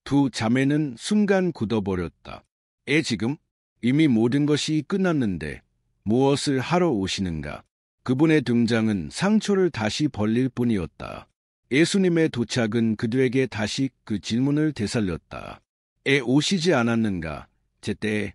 두 자매는 순간 굳어버렸다. 지금? 이미 모든 것이 끝났는데 무엇을 하러 오시는가? 그분의 등장은 상처를 다시 벌릴 뿐이었다. 예수님의 도착은 그들에게 다시 그 질문을 되살렸다. 오시지 않았는가? 제때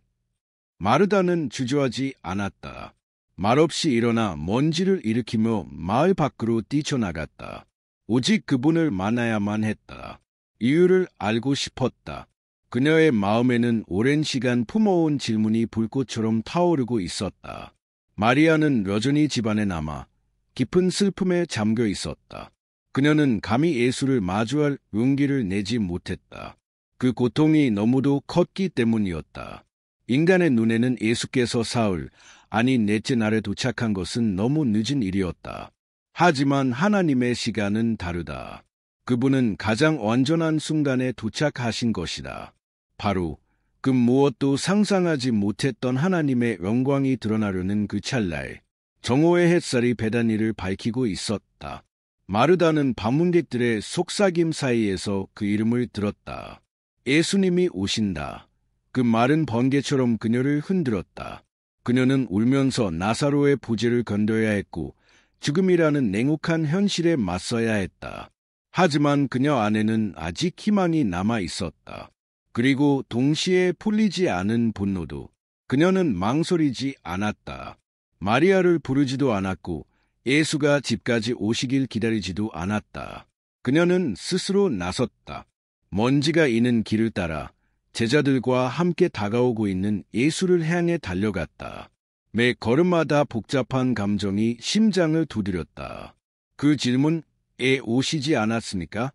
마르다는 주저하지 않았다. 말없이 일어나 먼지를 일으키며 마을 밖으로 뛰쳐나갔다. 오직 그분을 만나야만 했다. 이유를 알고 싶었다. 그녀의 마음에는 오랜 시간 품어온 질문이 불꽃처럼 타오르고 있었다. 마리아는 여전히 집안에 남아 깊은 슬픔에 잠겨 있었다. 그녀는 감히 예수를 마주할 용기를 내지 못했다. 그 고통이 너무도 컸기 때문이었다. 인간의 눈에는 예수께서 사흘, 아니 넷째 날에 도착한 것은 너무 늦은 일이었다. 하지만 하나님의 시간은 다르다. 그분은 가장 완전한 순간에 도착하신 것이다. 바로 그 무엇도 상상하지 못했던 하나님의 영광이 드러나려는 그 찰나에 정오의 햇살이 베다니를 밝히고 있었다. 마르다는 방문객들의 속삭임 사이에서 그 이름을 들었다. 예수님이 오신다. 그 말은 번개처럼 그녀를 흔들었다. 그녀는 울면서 나사로의 부재를 건져야 했고 죽음이라는 냉혹한 현실에 맞서야 했다. 하지만 그녀 안에는 아직 희망이 남아 있었다. 그리고 동시에 풀리지 않은 분노도. 그녀는 망설이지 않았다. 마리아를 부르지도 않았고 예수가 집까지 오시길 기다리지도 않았다. 그녀는 스스로 나섰다. 먼지가 있는 길을 따라 제자들과 함께 다가오고 있는 예수를 향해 달려갔다. 매 걸음마다 복잡한 감정이 심장을 두드렸다. 그 질문, 오시지 않았습니까?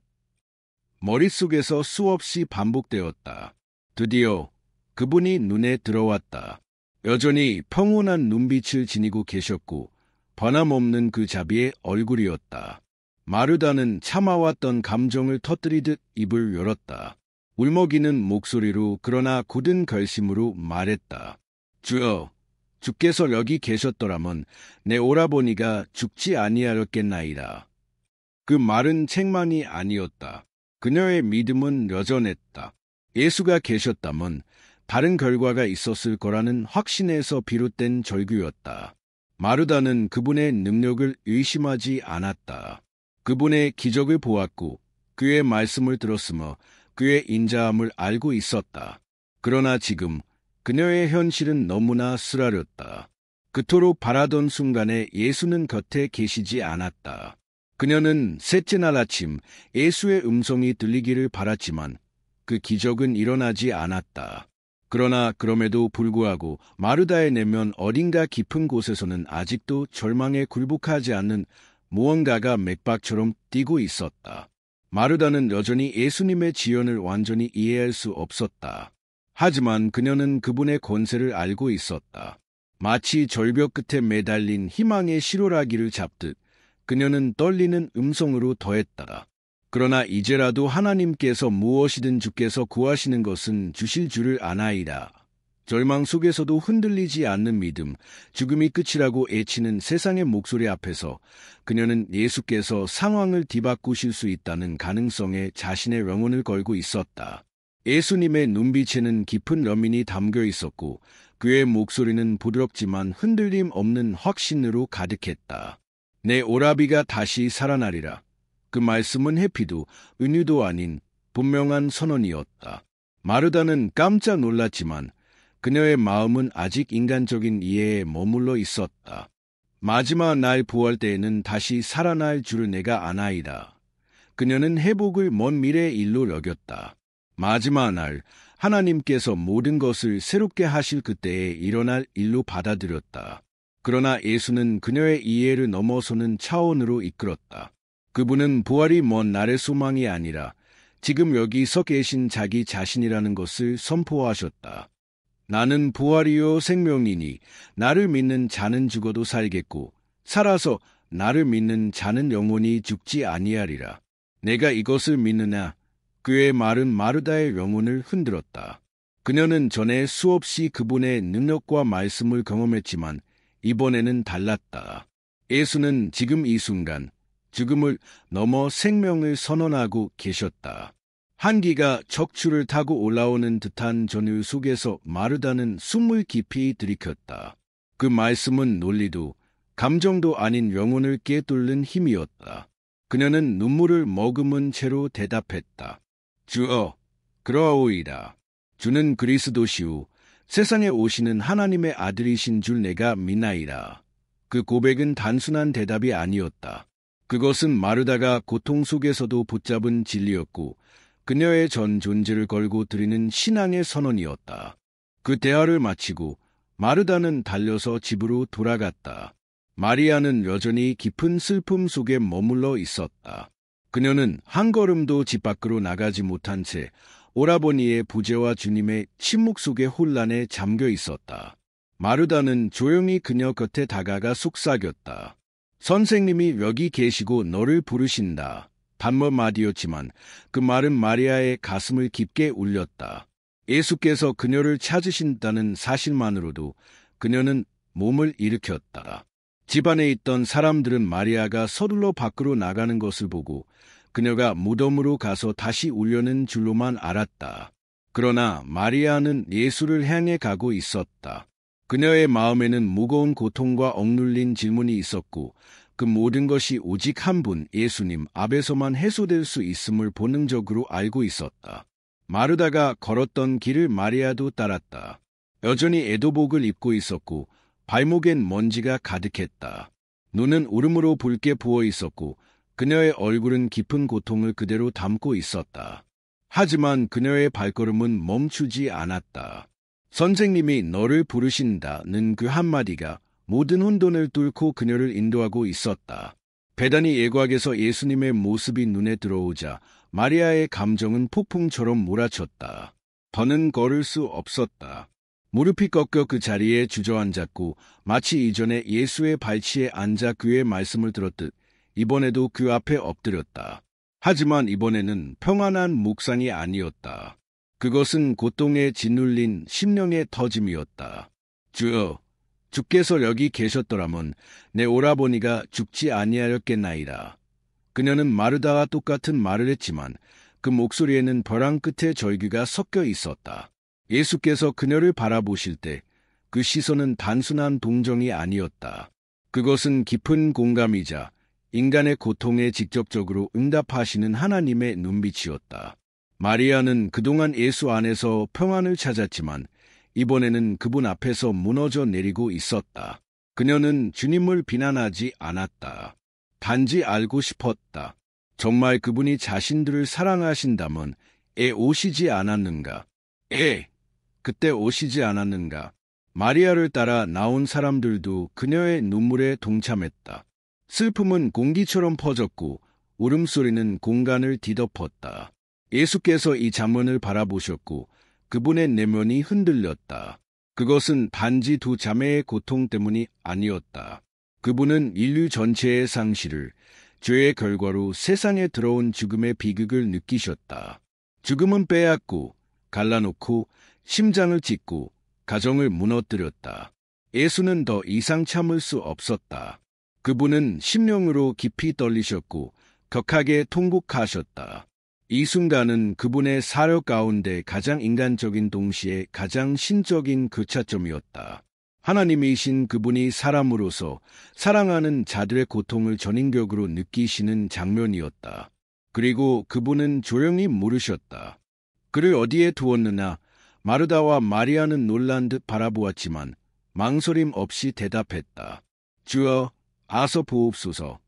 머릿속에서 수없이 반복되었다. 드디어 그분이 눈에 들어왔다. 여전히 평온한 눈빛을 지니고 계셨고 변함없는 그 자비의 얼굴이었다. 마르다는 참아왔던 감정을 터뜨리듯 입을 열었다. 울먹이는 목소리로 그러나 굳은 결심으로 말했다. 주여, 주께서 여기 계셨더라면 내 오라버니가 죽지 아니하였겠나이다. 그 말은 책망이 아니었다. 그녀의 믿음은 여전했다. 예수가 계셨다면 다른 결과가 있었을 거라는 확신에서 비롯된 절규였다. 마르다는 그분의 능력을 의심하지 않았다. 그분의 기적을 보았고 그의 말씀을 들었으며 그의 인자함을 알고 있었다. 그러나 지금 그녀의 현실은 너무나 쓰라렸다. 그토록 바라던 순간에 예수는 곁에 계시지 않았다. 그녀는 셋째 날 아침 예수의 음성이 들리기를 바랐지만 그 기적은 일어나지 않았다. 그러나 그럼에도 불구하고 마르다의 내면 어딘가 깊은 곳에서는 아직도 절망에 굴복하지 않는 무언가가 맥박처럼 뛰고 있었다. 마르다는 여전히 예수님의 지연을 완전히 이해할 수 없었다. 하지만 그녀는 그분의 권세를 알고 있었다. 마치 절벽 끝에 매달린 희망의 실오라기를 잡듯 그녀는 떨리는 음성으로 더했다. 그러나 이제라도 하나님께서 무엇이든 주께서 구하시는 것은 주실 줄을 아나이다. 절망 속에서도 흔들리지 않는 믿음, 죽음이 끝이라고 애치는 세상의 목소리 앞에서 그녀는 예수께서 상황을 뒤바꾸실 수 있다는 가능성에 자신의 영혼을 걸고 있었다. 예수님의 눈빛에는 깊은 연민이 담겨 있었고 그의 목소리는 부드럽지만 흔들림 없는 확신으로 가득했다. 내 오라비가 다시 살아나리라. 그 말씀은 해피도 은유도 아닌 분명한 선언이었다. 마르다는 깜짝 놀랐지만 그녀의 마음은 아직 인간적인 이해에 머물러 있었다. 마지막 날 부활 때에는 다시 살아날 줄을 내가 아나이다. 그녀는 회복을 먼 미래의 일로 여겼다. 마지막 날 하나님께서 모든 것을 새롭게 하실 그때에 일어날 일로 받아들였다. 그러나 예수는 그녀의 이해를 넘어서는 차원으로 이끌었다. 그분은 부활이 먼 날의 소망이 아니라 지금 여기 서 계신 자기 자신이라는 것을 선포하셨다. 나는 부활이요 생명이니 나를 믿는 자는 죽어도 살겠고 살아서 나를 믿는 자는 영원히 죽지 아니하리라. 내가 이것을 믿느냐? 그의 말은 마르다의 영혼을 흔들었다. 그녀는 전에 수없이 그분의 능력과 말씀을 경험했지만 이번에는 달랐다. 예수는 지금 이 순간 죽음을 넘어 생명을 선언하고 계셨다. 한기가 척추를 타고 올라오는 듯한 전율 속에서 마르다는 숨을 깊이 들이켰다. 그 말씀은 논리도 감정도 아닌 영혼을 꿰뚫는 힘이었다. 그녀는 눈물을 머금은 채로 대답했다. 주여, 그러하오이다. 주는 그리스도시오 세상에 오시는 하나님의 아들이신 줄 내가 믿나이다. 그 고백은 단순한 대답이 아니었다. 그것은 마르다가 고통 속에서도 붙잡은 진리였고 그녀의 전 존재를 걸고 드리는 신앙의 선언이었다. 그 대화를 마치고 마르다는 달려서 집으로 돌아갔다. 마리아는 여전히 깊은 슬픔 속에 머물러 있었다. 그녀는 한 걸음도 집 밖으로 나가지 못한 채 오라버니의 부재와 주님의 침묵 속의 혼란에 잠겨 있었다. 마르다는 조용히 그녀 곁에 다가가 속삭였다. 선생님이 여기 계시고 너를 부르신다. 단몇 마디였지만 그 말은 마리아의 가슴을 깊게 울렸다. 예수께서 그녀를 찾으신다는 사실만으로도 그녀는 몸을 일으켰다. 집안에 있던 사람들은 마리아가 서둘러 밖으로 나가는 것을 보고 그녀가 무덤으로 가서 다시 울려는 줄로만 알았다. 그러나 마리아는 예수를 향해 가고 있었다. 그녀의 마음에는 무거운 고통과 억눌린 질문이 있었고 그 모든 것이 오직 한 분 예수님 앞에서만 해소될 수 있음을 본능적으로 알고 있었다. 마르다가 걸었던 길을 마리아도 따랐다. 여전히 애도복을 입고 있었고 발목엔 먼지가 가득했다. 눈은 울음으로 붉게 부어 있었고 그녀의 얼굴은 깊은 고통을 그대로 담고 있었다. 하지만 그녀의 발걸음은 멈추지 않았다. 선생님이 너를 부르신다는 그 한마디가 모든 혼돈을 뚫고 그녀를 인도하고 있었다. 베다니 예과에서 예수님의 모습이 눈에 들어오자 마리아의 감정은 폭풍처럼 몰아쳤다. 더는 걸을 수 없었다. 무릎이 꺾여 그 자리에 주저앉았고 마치 이전에 예수의 발치에 앉아 그의 말씀을 들었듯 이번에도 그 앞에 엎드렸다. 하지만 이번에는 평안한 묵상이 아니었다. 그것은 고통에 짓눌린 심령의 터짐이었다. 주여, 주께서 여기 계셨더라면 내 오라버니가 죽지 아니하였겠나이다. 그녀는 마르다와 똑같은 말을 했지만 그 목소리에는 벼랑 끝에 절규가 섞여 있었다. 예수께서 그녀를 바라보실 때 그 시선은 단순한 동정이 아니었다. 그것은 깊은 공감이자 인간의 고통에 직접적으로 응답하시는 하나님의 눈빛이었다. 마리아는 그동안 예수 안에서 평안을 찾았지만 이번에는 그분 앞에서 무너져 내리고 있었다. 그녀는 주님을 비난하지 않았다. 단지 알고 싶었다. 정말 그분이 자신들을 사랑하신다면 오시지 않았는가? 그때 오시지 않았는가? 마리아를 따라 나온 사람들도 그녀의 눈물에 동참했다. 슬픔은 공기처럼 퍼졌고 울음소리는 공간을 뒤덮었다. 예수께서 이 장면을 바라보셨고 그분의 내면이 흔들렸다. 그것은 단지 두 자매의 고통 때문이 아니었다. 그분은 인류 전체의 상실을, 죄의 결과로 세상에 들어온 죽음의 비극을 느끼셨다. 죽음은 빼앗고, 갈라놓고, 심장을 찢고, 가정을 무너뜨렸다. 예수는 더 이상 참을 수 없었다. 그분은 심령으로 깊이 떨리셨고 격하게 통곡하셨다. 이 순간은 그분의 사력 가운데 가장 인간적인 동시에 가장 신적인 교차점이었다. 하나님이신 그분이 사람으로서 사랑하는 자들의 고통을 전인격으로 느끼시는 장면이었다. 그리고 그분은 조용히 물으셨다. 그를 어디에 두었느냐? 마르다와 마리아는 놀란 듯 바라보았지만 망설임 없이 대답했다. 주여, 아서 보옵소서.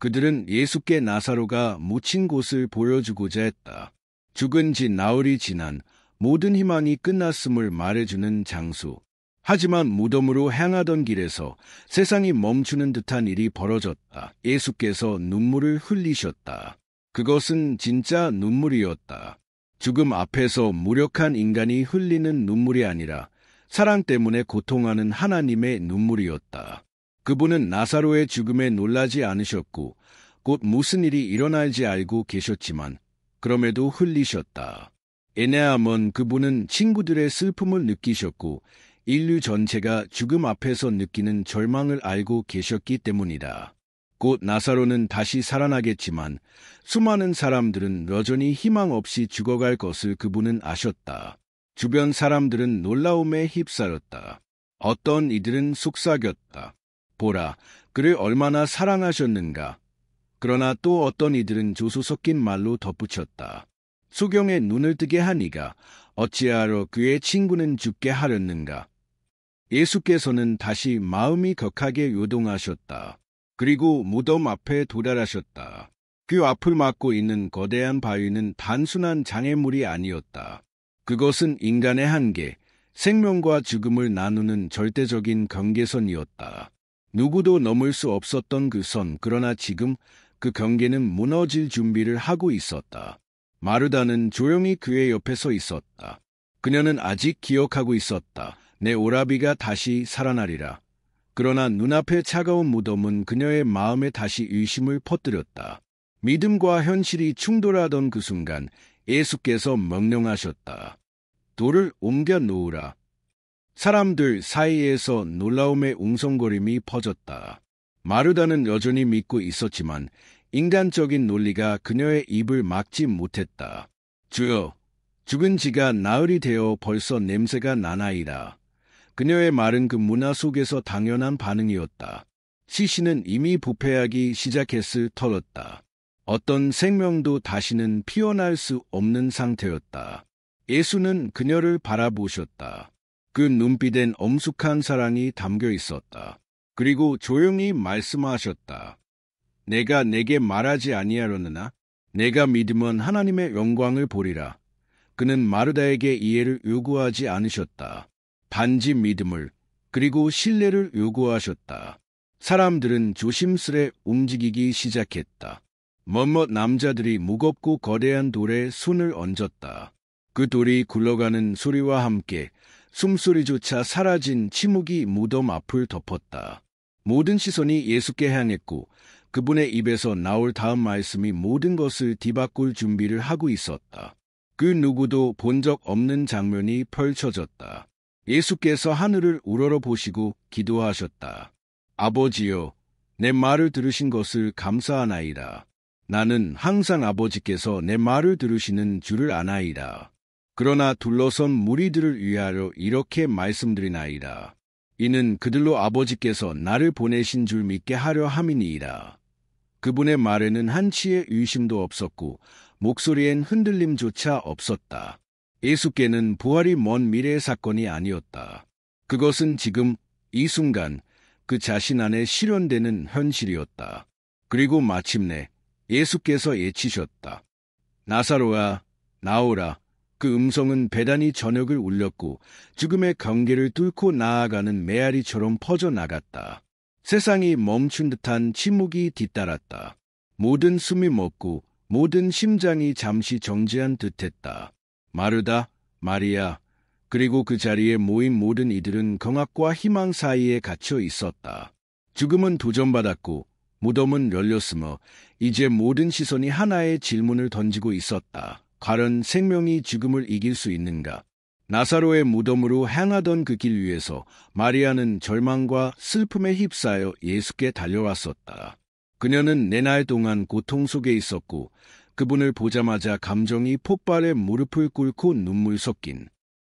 그들은 예수께 나사로가 묻힌 곳을 보여주고자 했다. 죽은 지 나흘이 지난 모든 희망이 끝났음을 말해주는 장소. 하지만 무덤으로 향하던 길에서 세상이 멈추는 듯한 일이 벌어졌다. 예수께서 눈물을 흘리셨다. 그것은 진짜 눈물이었다. 죽음 앞에서 무력한 인간이 흘리는 눈물이 아니라 사랑 때문에 고통하는 하나님의 눈물이었다. 그분은 나사로의 죽음에 놀라지 않으셨고 곧 무슨 일이 일어날지 알고 계셨지만 그럼에도 흘리셨다. 에네아먼 그분은 친구들의 슬픔을 느끼셨고 인류 전체가 죽음 앞에서 느끼는 절망을 알고 계셨기 때문이다. 곧 나사로는 다시 살아나겠지만 수많은 사람들은 여전히 희망 없이 죽어갈 것을 그분은 아셨다. 주변 사람들은 놀라움에 휩싸였다. 어떤 이들은 속삭였다. 보라, 그를 얼마나 사랑하셨는가. 그러나 또 어떤 이들은 조소 섞인 말로 덧붙였다. 소경의 눈을 뜨게 하니가 어찌하러 그의 친구는 죽게 하렸는가. 예수께서는 다시 마음이 격하게 요동하셨다. 그리고 무덤 앞에 도달하셨다. 그 앞을 막고 있는 거대한 바위는 단순한 장애물이 아니었다. 그것은 인간의 한계, 생명과 죽음을 나누는 절대적인 경계선이었다. 누구도 넘을 수 없었던 그 선, 그러나 지금 그 경계는 무너질 준비를 하고 있었다. 마르다는 조용히 그의 옆에 서 있었다. 그녀는 아직 기억하고 있었다. 내 오라비가 다시 살아나리라. 그러나 눈앞의 차가운 무덤은 그녀의 마음에 다시 의심을 퍼뜨렸다. 믿음과 현실이 충돌하던 그 순간 예수께서 명령하셨다. 돌을 옮겨 놓으라. 사람들 사이에서 놀라움의 웅성거림이 퍼졌다. 마르다는 여전히 믿고 있었지만 인간적인 논리가 그녀의 입을 막지 못했다. 주여, 죽은 지가 나흘이 되어 벌써 냄새가 나나이다. 그녀의 말은 그 문화 속에서 당연한 반응이었다. 시신은 이미 부패하기 시작했을 터였다. 어떤 생명도 다시는 피어날 수 없는 상태였다. 예수는 그녀를 바라보셨다. 그 눈빛엔 엄숙한 사랑이 담겨 있었다. 그리고 조용히 말씀하셨다. 내가 내게 말하지 아니하려느나 내가 믿으면 하나님의 영광을 보리라. 그는 마르다에게 이해를 요구하지 않으셨다. 단지 믿음을 그리고 신뢰를 요구하셨다. 사람들은 조심스레 움직이기 시작했다. 몇몇 남자들이 무겁고 거대한 돌에 손을 얹었다. 그 돌이 굴러가는 소리와 함께 숨소리조차 사라진 침묵이 무덤 앞을 덮었다. 모든 시선이 예수께 향했고 그분의 입에서 나올 다음 말씀이 모든 것을 뒤바꿀 준비를 하고 있었다. 그 누구도 본 적 없는 장면이 펼쳐졌다. 예수께서 하늘을 우러러 보시고 기도하셨다. 아버지여, 내 말을 들으신 것을 감사하나이다. 나는 항상 아버지께서 내 말을 들으시는 줄을 아나이다. 그러나 둘러선 무리들을 위하여 이렇게 말씀드리나이다. 이는 그들로 아버지께서 나를 보내신 줄 믿게 하려 함이니이다. 그분의 말에는 한치의 의심도 없었고 목소리엔 흔들림조차 없었다. 예수께는 부활이 먼 미래의 사건이 아니었다. 그것은 지금 이 순간 그 자신 안에 실현되는 현실이었다. 그리고 마침내 예수께서 예치셨다. 나사로야, 나오라. 그 음성은 베다니 전역을 울렸고 죽음의 경계를 뚫고 나아가는 메아리처럼 퍼져나갔다. 세상이 멈춘 듯한 침묵이 뒤따랐다. 모든 숨이 멎고 모든 심장이 잠시 정지한 듯했다. 마르다, 마리아, 그리고 그 자리에 모인 모든 이들은 경악과 희망 사이에 갇혀 있었다. 죽음은 도전받았고 무덤은 열렸으며 이제 모든 시선이 하나의 질문을 던지고 있었다. 과연 생명이 죽음을 이길 수 있는가? 나사로의 무덤으로 향하던 그 길 위에서 마리아는 절망과 슬픔에 휩싸여 예수께 달려왔었다. 그녀는 4날 동안 고통 속에 있었고 그분을 보자마자 감정이 폭발해 무릎을 꿇고 눈물 섞인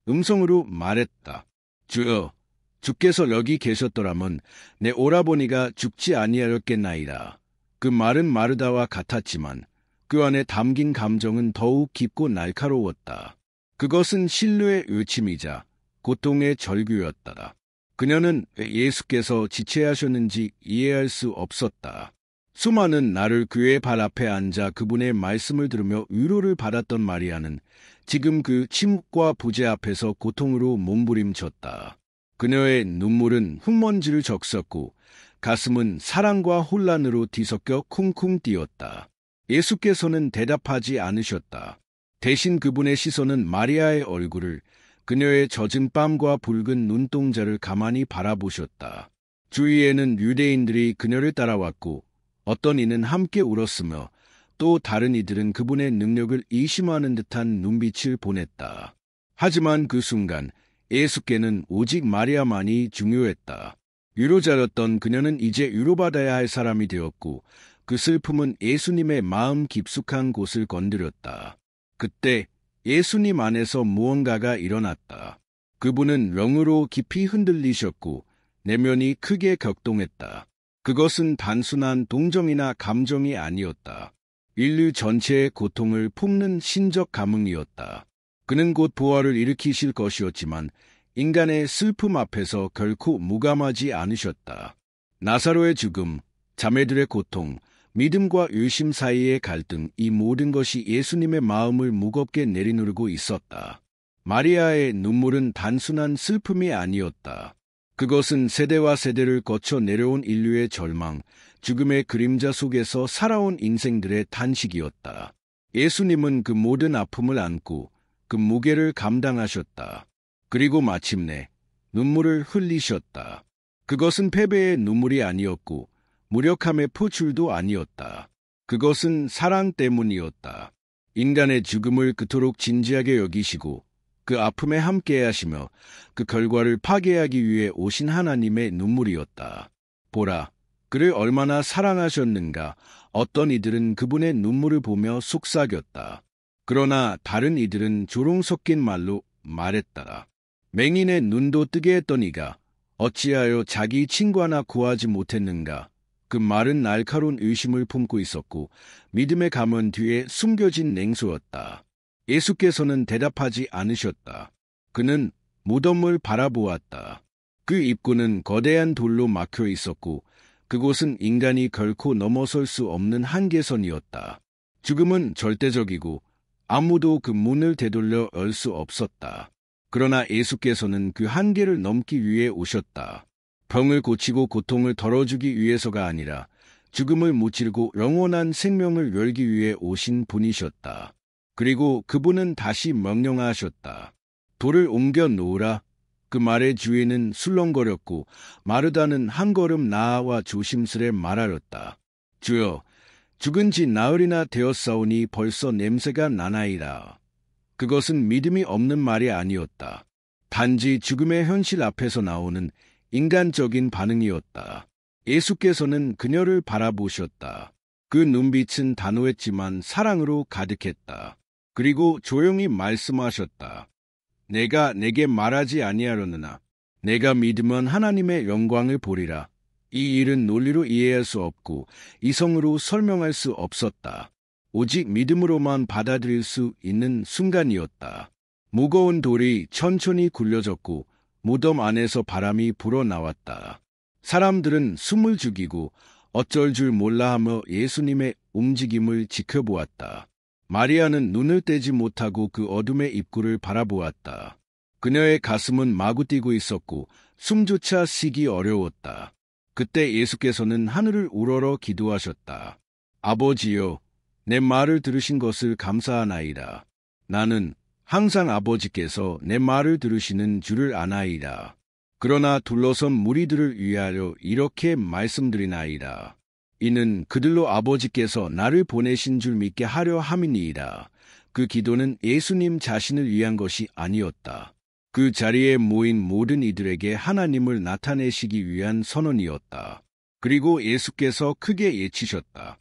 음성으로 말했다. 주여, 주께서 여기 계셨더라면 내 오라버니가 죽지 아니하였겠나이다. 그 말은 마르다와 같았지만 그 안에 담긴 감정은 더욱 깊고 날카로웠다. 그것은 신뢰의 외침이자 고통의 절규였다. 그녀는 왜 예수께서 지체하셨는지 이해할 수 없었다. 수많은 날을 그의 발 앞에 앉아 그분의 말씀을 들으며 위로를 받았던 마리아는 지금 그 침묵과 부재 앞에서 고통으로 몸부림쳤다. 그녀의 눈물은 흙먼지를 적셨고 가슴은 사랑과 혼란으로 뒤섞여 쿵쿵 뛰었다. 예수께서는 대답하지 않으셨다. 대신 그분의 시선은 마리아의 얼굴을, 그녀의 젖은 뺨과 붉은 눈동자를 가만히 바라보셨다. 주위에는 유대인들이 그녀를 따라왔고 어떤 이는 함께 울었으며 또 다른 이들은 그분의 능력을 의심하는 듯한 눈빛을 보냈다. 하지만 그 순간 예수께는 오직 마리아만이 중요했다. 위로자였던 그녀는 이제 위로받아야 할 사람이 되었고 그 슬픔은 예수님의 마음 깊숙한 곳을 건드렸다. 그때 예수님 안에서 무언가가 일어났다. 그분은 영으로 깊이 흔들리셨고 내면이 크게 격동했다. 그것은 단순한 동정이나 감정이 아니었다. 인류 전체의 고통을 품는 신적 감흥이었다. 그는 곧 부활을 일으키실 것이었지만 인간의 슬픔 앞에서 결코 무감하지 않으셨다. 나사로의 죽음, 자매들의 고통, 믿음과 의심 사이의 갈등, 이 모든 것이 예수님의 마음을 무겁게 내리누르고 있었다. 마리아의 눈물은 단순한 슬픔이 아니었다. 그것은 세대와 세대를 거쳐 내려온 인류의 절망, 죽음의 그림자 속에서 살아온 인생들의 탄식이었다. 예수님은 그 모든 아픔을 안고 그 무게를 감당하셨다. 그리고 마침내 눈물을 흘리셨다. 그것은 패배의 눈물이 아니었고 무력함의 표출도 아니었다. 그것은 사랑 때문이었다. 인간의 죽음을 그토록 진지하게 여기시고 그 아픔에 함께 하시며 그 결과를 파괴하기 위해 오신 하나님의 눈물이었다. 보라, 그를 얼마나 사랑하셨는가. 어떤 이들은 그분의 눈물을 보며 속삭였다. 그러나 다른 이들은 조롱 섞인 말로 말했다. 맹인의 눈도 뜨게 했던 이가 어찌하여 자기 친구 하나 구하지 못했는가. 그 말은 날카로운 의심을 품고 있었고 믿음의 가면 뒤에 숨겨진 냉소였다. 예수께서는 대답하지 않으셨다. 그는 무덤을 바라보았다. 그 입구는 거대한 돌로 막혀 있었고 그곳은 인간이 결코 넘어설 수 없는 한계선이었다. 죽음은 절대적이고 아무도 그 문을 되돌려 열 수 없었다. 그러나 예수께서는 그 한계를 넘기 위해 오셨다. 병을 고치고 고통을 덜어주기 위해서가 아니라 죽음을 무찌르고 영원한 생명을 열기 위해 오신 분이셨다. 그리고 그분은 다시 명령하셨다. 돌을 옮겨 놓으라. 그 말의 주인은 술렁거렸고 마르다는 한 걸음 나아와 조심스레 말하였다. 주여, 죽은 지 나흘이나 되었사오니 벌써 냄새가 나나이다. 그것은 믿음이 없는 말이 아니었다. 단지 죽음의 현실 앞에서 나오는 인간적인 반응이었다. 예수께서는 그녀를 바라보셨다. 그 눈빛은 단호했지만 사랑으로 가득했다. 그리고 조용히 말씀하셨다. 내가 내게 말하지 아니하려느나 내가 믿으면 하나님의 영광을 보리라. 이 일은 논리로 이해할 수 없고 이성으로 설명할 수 없었다. 오직 믿음으로만 받아들일 수 있는 순간이었다. 무거운 돌이 천천히 굴려졌고 무덤 안에서 바람이 불어나왔다. 사람들은 숨을 죽이고 어쩔 줄 몰라 하며 예수님의 움직임을 지켜보았다. 마리아는 눈을 떼지 못하고 그 어둠의 입구를 바라보았다. 그녀의 가슴은 마구 뛰고 있었고 숨조차 쉬기 어려웠다. 그때 예수께서는 하늘을 우러러 기도하셨다. 아버지여, 내 말을 들으신 것을 감사하나이다. 나는 항상 아버지께서 내 말을 들으시는 줄을 아나이다. 그러나 둘러선 무리들을 위하여 이렇게 말씀드리나이다. 이는 그들로 아버지께서 나를 보내신 줄 믿게 하려 함이니이다. 그 기도는 예수님 자신을 위한 것이 아니었다. 그 자리에 모인 모든 이들에게 하나님을 나타내시기 위한 선언이었다. 그리고 예수께서 크게 외치셨다.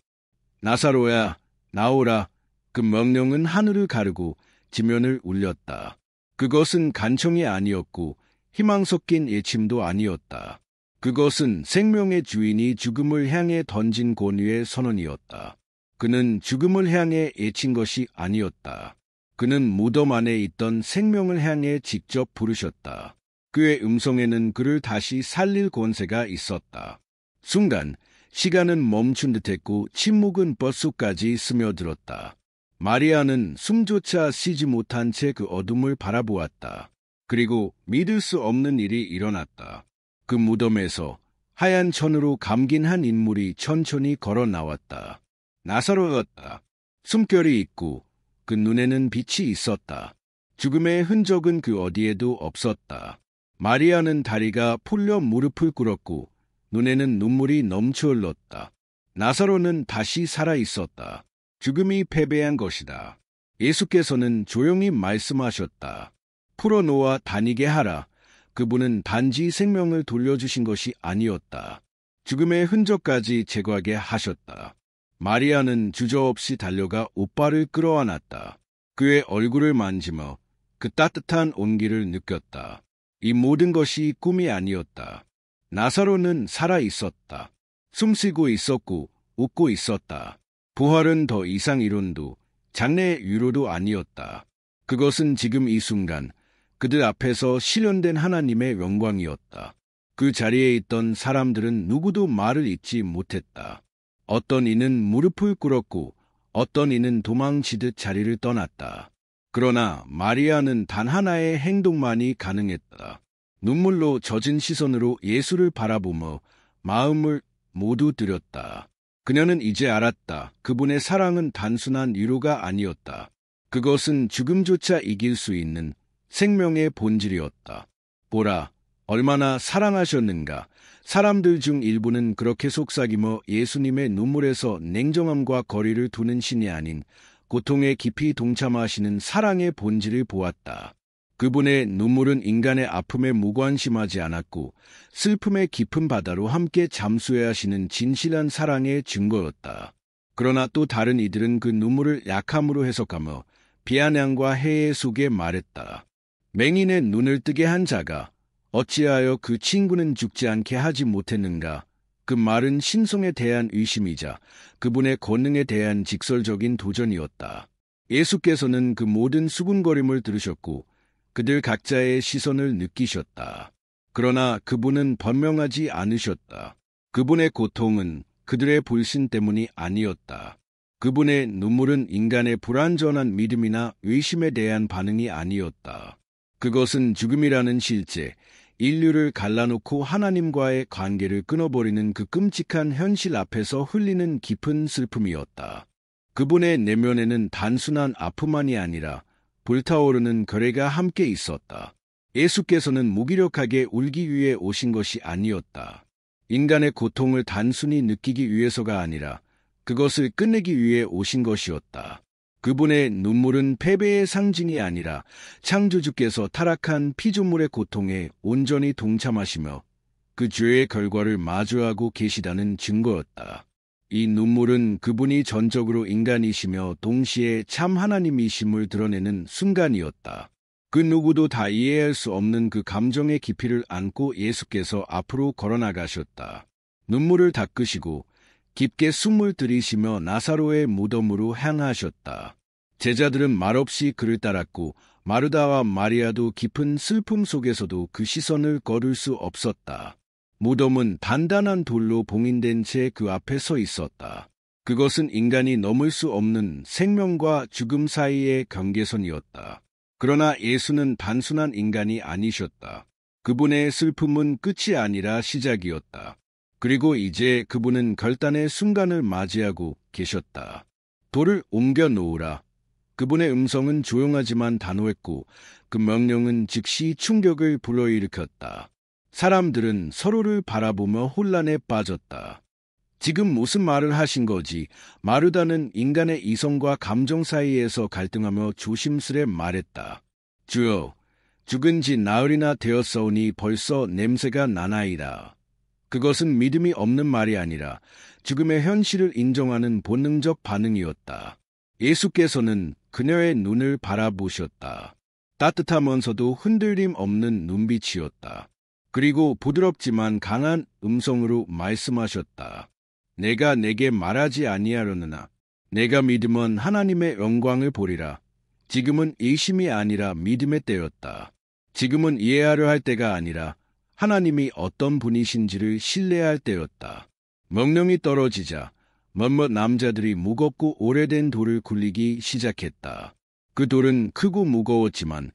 나사로야, 나오라. 그 명령은 하늘을 가르고 지면을 울렸다. 그것은 간청이 아니었고 희망 섞인 예침도 아니었다. 그것은 생명의 주인이 죽음을 향해 던진 권위의 선언이었다. 그는 죽음을 향해 외친 것이 아니었다. 그는 무덤 안에 있던 생명을 향해 직접 부르셨다. 그의 음성에는 그를 다시 살릴 권세가 있었다. 순간 시간은 멈춘 듯했고 침묵은 뼛속까지 스며들었다. 마리아는 숨조차 쉬지 못한 채 그 어둠을 바라보았다. 그리고 믿을 수 없는 일이 일어났다. 그 무덤에서 하얀 천으로 감긴 한 인물이 천천히 걸어 나왔다. 나사로였다. 숨결이 있고 그 눈에는 빛이 있었다. 죽음의 흔적은 그 어디에도 없었다. 마리아는 다리가 풀려 무릎을 꿇었고 눈에는 눈물이 넘쳐 흘렀다. 나사로는 다시 살아 있었다. 죽음이 패배한 것이다. 예수께서는 조용히 말씀하셨다. 풀어놓아 다니게 하라. 그분은 단지 생명을 돌려주신 것이 아니었다. 죽음의 흔적까지 제거하게 하셨다. 마리아는 주저없이 달려가 오빠를 끌어안았다. 그의 얼굴을 만지며 그 따뜻한 온기를 느꼈다. 이 모든 것이 꿈이 아니었다. 나사로는 살아 있었다. 숨쉬고 있었고 웃고 있었다. 부활은 더 이상 이론도 장래의 위로도 아니었다. 그것은 지금 이 순간 그들 앞에서 실현된 하나님의 영광이었다. 그 자리에 있던 사람들은 누구도 말을 잇지 못했다. 어떤 이는 무릎을 꿇었고 어떤 이는 도망치듯 자리를 떠났다. 그러나 마리아는 단 하나의 행동만이 가능했다. 눈물로 젖은 시선으로 예수를 바라보며 마음을 모두 들였다. 그녀는 이제 알았다. 그분의 사랑은 단순한 위로가 아니었다. 그것은 죽음조차 이길 수 있는 생명의 본질이었다. 보라, 얼마나 사랑하셨는가. 사람들 중 일부는 그렇게 속삭이며 예수님의 눈물에서 냉정함과 거리를 두는 신이 아닌 고통에 깊이 동참하시는 사랑의 본질을 보았다. 그분의 눈물은 인간의 아픔에 무관심하지 않았고 슬픔의 깊은 바다로 함께 잠수해야 하시는 진실한 사랑의 증거였다. 그러나 또 다른 이들은 그 눈물을 약함으로 해석하며 비아냥과 해해 속에 말했다. 맹인의 눈을 뜨게 한 자가 어찌하여 그 친구는 죽지 않게 하지 못했는가? 그 말은 신성에 대한 의심이자 그분의 권능에 대한 직설적인 도전이었다. 예수께서는 그 모든 수군거림을 들으셨고 그들 각자의 시선을 느끼셨다. 그러나 그분은 변명하지 않으셨다. 그분의 고통은 그들의 불신 때문이 아니었다. 그분의 눈물은 인간의 불완전한 믿음이나 의심에 대한 반응이 아니었다. 그것은 죽음이라는 실제, 인류를 갈라놓고 하나님과의 관계를 끊어버리는 그 끔찍한 현실 앞에서 흘리는 깊은 슬픔이었다. 그분의 내면에는 단순한 아픔만이 아니라 불타오르는 결의가 함께 있었다. 예수께서는 무기력하게 울기 위해 오신 것이 아니었다. 인간의 고통을 단순히 느끼기 위해서가 아니라 그것을 끝내기 위해 오신 것이었다. 그분의 눈물은 패배의 상징이 아니라 창조주께서 타락한 피조물의 고통에 온전히 동참하시며 그 죄의 결과를 마주하고 계시다는 증거였다. 이 눈물은 그분이 전적으로 인간이시며 동시에 참 하나님이심을 드러내는 순간이었다. 그 누구도 다 이해할 수 없는 그 감정의 깊이를 안고 예수께서 앞으로 걸어나가셨다. 눈물을 닦으시고 깊게 숨을 들이쉬며 나사로의 무덤으로 향하셨다. 제자들은 말없이 그를 따랐고 마르다와 마리아도 깊은 슬픔 속에서도 그 시선을 거둘 수 없었다. 무덤은 단단한 돌로 봉인된 채 그 앞에 서 있었다. 그것은 인간이 넘을 수 없는 생명과 죽음 사이의 경계선이었다. 그러나 예수는 단순한 인간이 아니셨다. 그분의 슬픔은 끝이 아니라 시작이었다. 그리고 이제 그분은 결단의 순간을 맞이하고 계셨다. 돌을 옮겨 놓으라. 그분의 음성은 조용하지만 단호했고 그 명령은 즉시 충격을 불러일으켰다. 사람들은 서로를 바라보며 혼란에 빠졌다. 지금 무슨 말을 하신 거지? 마르다는 인간의 이성과 감정 사이에서 갈등하며 조심스레 말했다. 주여, 죽은 지 나흘이나 되었사오니 벌써 냄새가 나나이다. 그것은 믿음이 없는 말이 아니라 죽음의 현실을 인정하는 본능적 반응이었다. 예수께서는 그녀의 눈을 바라보셨다. 따뜻하면서도 흔들림 없는 눈빛이었다. 그리고 부드럽지만 강한 음성으로 말씀하셨다. 내가 내게 말하지 아니하려느나 내가 믿으면 하나님의 영광을 보리라. 지금은 의심이 아니라 믿음의 때였다. 지금은 이해하려 할 때가 아니라 하나님이 어떤 분이신지를 신뢰할 때였다. 명령이 떨어지자 몇몇 남자들이 무겁고 오래된 돌을 굴리기 시작했다. 그 돌은 크고 무거웠지만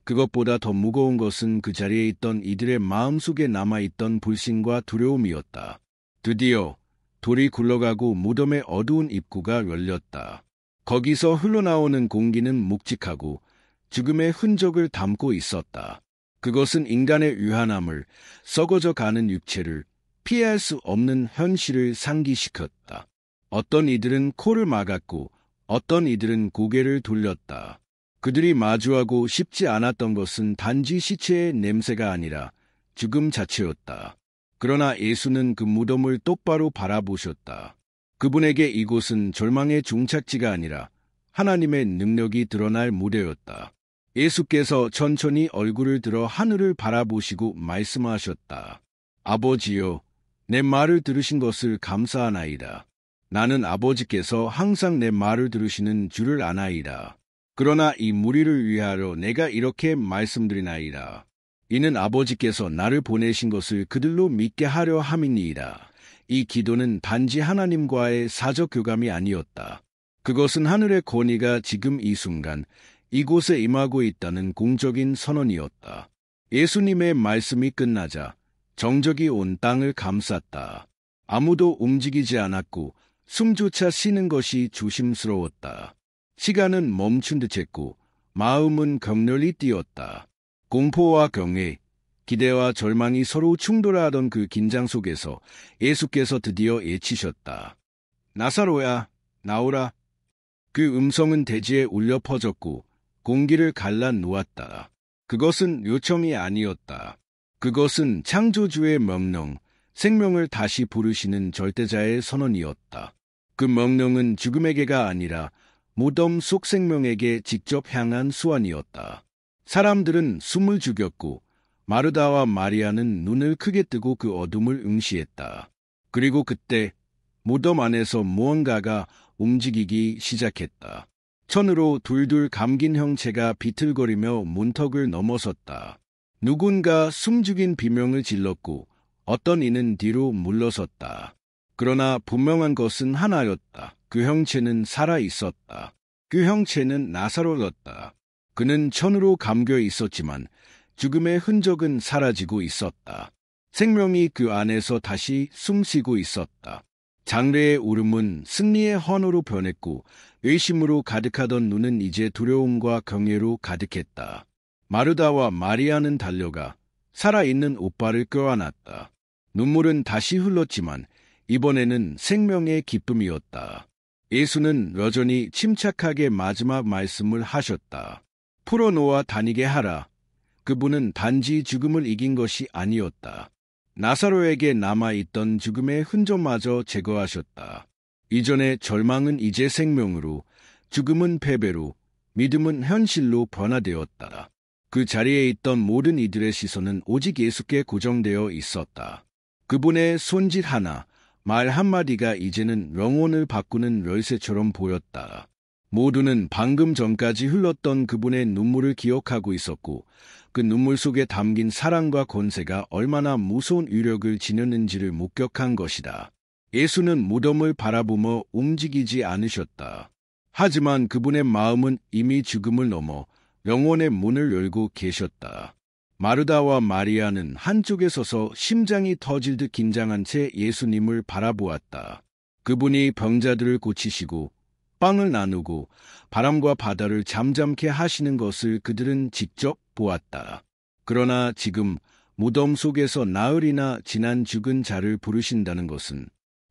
그것보다 더 무거운 것은 그 자리에 있던 이들의 마음속에 남아있던 불신과 두려움이었다. 드디어 돌이 굴러가고 무덤의 어두운 입구가 열렸다. 거기서 흘러나오는 공기는 묵직하고 죽음의 흔적을 담고 있었다. 그것은 인간의 유한함을, 썩어져 가는 육체를, 피할 수 없는 현실을 상기시켰다. 어떤 이들은 코를 막았고 어떤 이들은 고개를 돌렸다. 그들이 마주하고 싶지 않았던 것은 단지 시체의 냄새가 아니라 죽음 자체였다. 그러나 예수는 그 무덤을 똑바로 바라보셨다. 그분에게 이곳은 절망의 종착지가 아니라 하나님의 능력이 드러날 무대였다. 예수께서 천천히 얼굴을 들어 하늘을 바라보시고 말씀하셨다. 아버지여, 내 말을 들으신 것을 감사하나이다. 나는 아버지께서 항상 내 말을 들으시는 줄을 아나이다. 그러나 이 무리를 위하여 내가 이렇게 말씀드리나이다. 이는 아버지께서 나를 보내신 것을 그들로 믿게 하려 함이니이다. 이 기도는 단지 하나님과의 사적 교감이 아니었다. 그것은 하늘의 권위가 지금 이 순간 이곳에 임하고 있다는 공적인 선언이었다. 예수님의 말씀이 끝나자 정적이 온 땅을 감쌌다. 아무도 움직이지 않았고 숨조차 쉬는 것이 조심스러웠다. 시간은 멈춘 듯했고 마음은 격렬히 뛰었다. 공포와 경외, 기대와 절망이 서로 충돌하던 그 긴장 속에서 예수께서 드디어 외치셨다. 나사로야, 나오라. 그 음성은 대지에 울려 퍼졌고 공기를 갈라 놓았다. 그것은 요청이 아니었다. 그것은 창조주의 명령, 생명을 다시 부르시는 절대자의 선언이었다. 그 명령은 죽음에게가 아니라 무덤 속 생명에게 직접 향한 수완이었다. 사람들은 숨을 죽였고 마르다와 마리아는 눈을 크게 뜨고 그 어둠을 응시했다. 그리고 그때 무덤 안에서 무언가가 움직이기 시작했다. 천으로 둘둘 감긴 형체가 비틀거리며 문턱을 넘어섰다. 누군가 숨죽인 비명을 질렀고 어떤 이는 뒤로 물러섰다. 그러나 분명한 것은 하나였다. 그 형체는 살아 있었다. 그 형체는 나사로였다. 그는 천으로 감겨 있었지만 죽음의 흔적은 사라지고 있었다. 생명이 그 안에서 다시 숨쉬고 있었다. 장래의 울음은 승리의 환호로 변했고 의심으로 가득하던 눈은 이제 두려움과 경외로 가득했다. 마르다와 마리아는 달려가 살아있는 오빠를 껴안았다. 눈물은 다시 흘렀지만 이번에는 생명의 기쁨이었다. 예수는 여전히 침착하게 마지막 말씀을 하셨다. 풀어놓아 다니게 하라. 그분은 단지 죽음을 이긴 것이 아니었다. 나사로에게 남아있던 죽음의 흔적마저 제거하셨다. 이전의 절망은 이제 생명으로, 죽음은 패배로, 믿음은 현실로 변화되었다. 그 자리에 있던 모든 이들의 시선은 오직 예수께 고정되어 있었다. 그분의 손짓 하나, 말 한마디가 이제는 영혼을 바꾸는 열쇠처럼 보였다. 모두는 방금 전까지 흘렀던 그분의 눈물을 기억하고 있었고 그 눈물 속에 담긴 사랑과 권세가 얼마나 무서운 위력을 지녔는지를 목격한 것이다. 예수는 무덤을 바라보며 움직이지 않으셨다. 하지만 그분의 마음은 이미 죽음을 넘어 영혼의 문을 열고 계셨다. 마르다와 마리아는 한쪽에 서서 심장이 터질 듯 긴장한 채 예수님을 바라보았다. 그분이 병자들을 고치시고 빵을 나누고 바람과 바다를 잠잠케 하시는 것을 그들은 직접 보았다. 그러나 지금 무덤 속에서 나흘이나 지난 죽은 자를 부르신다는 것은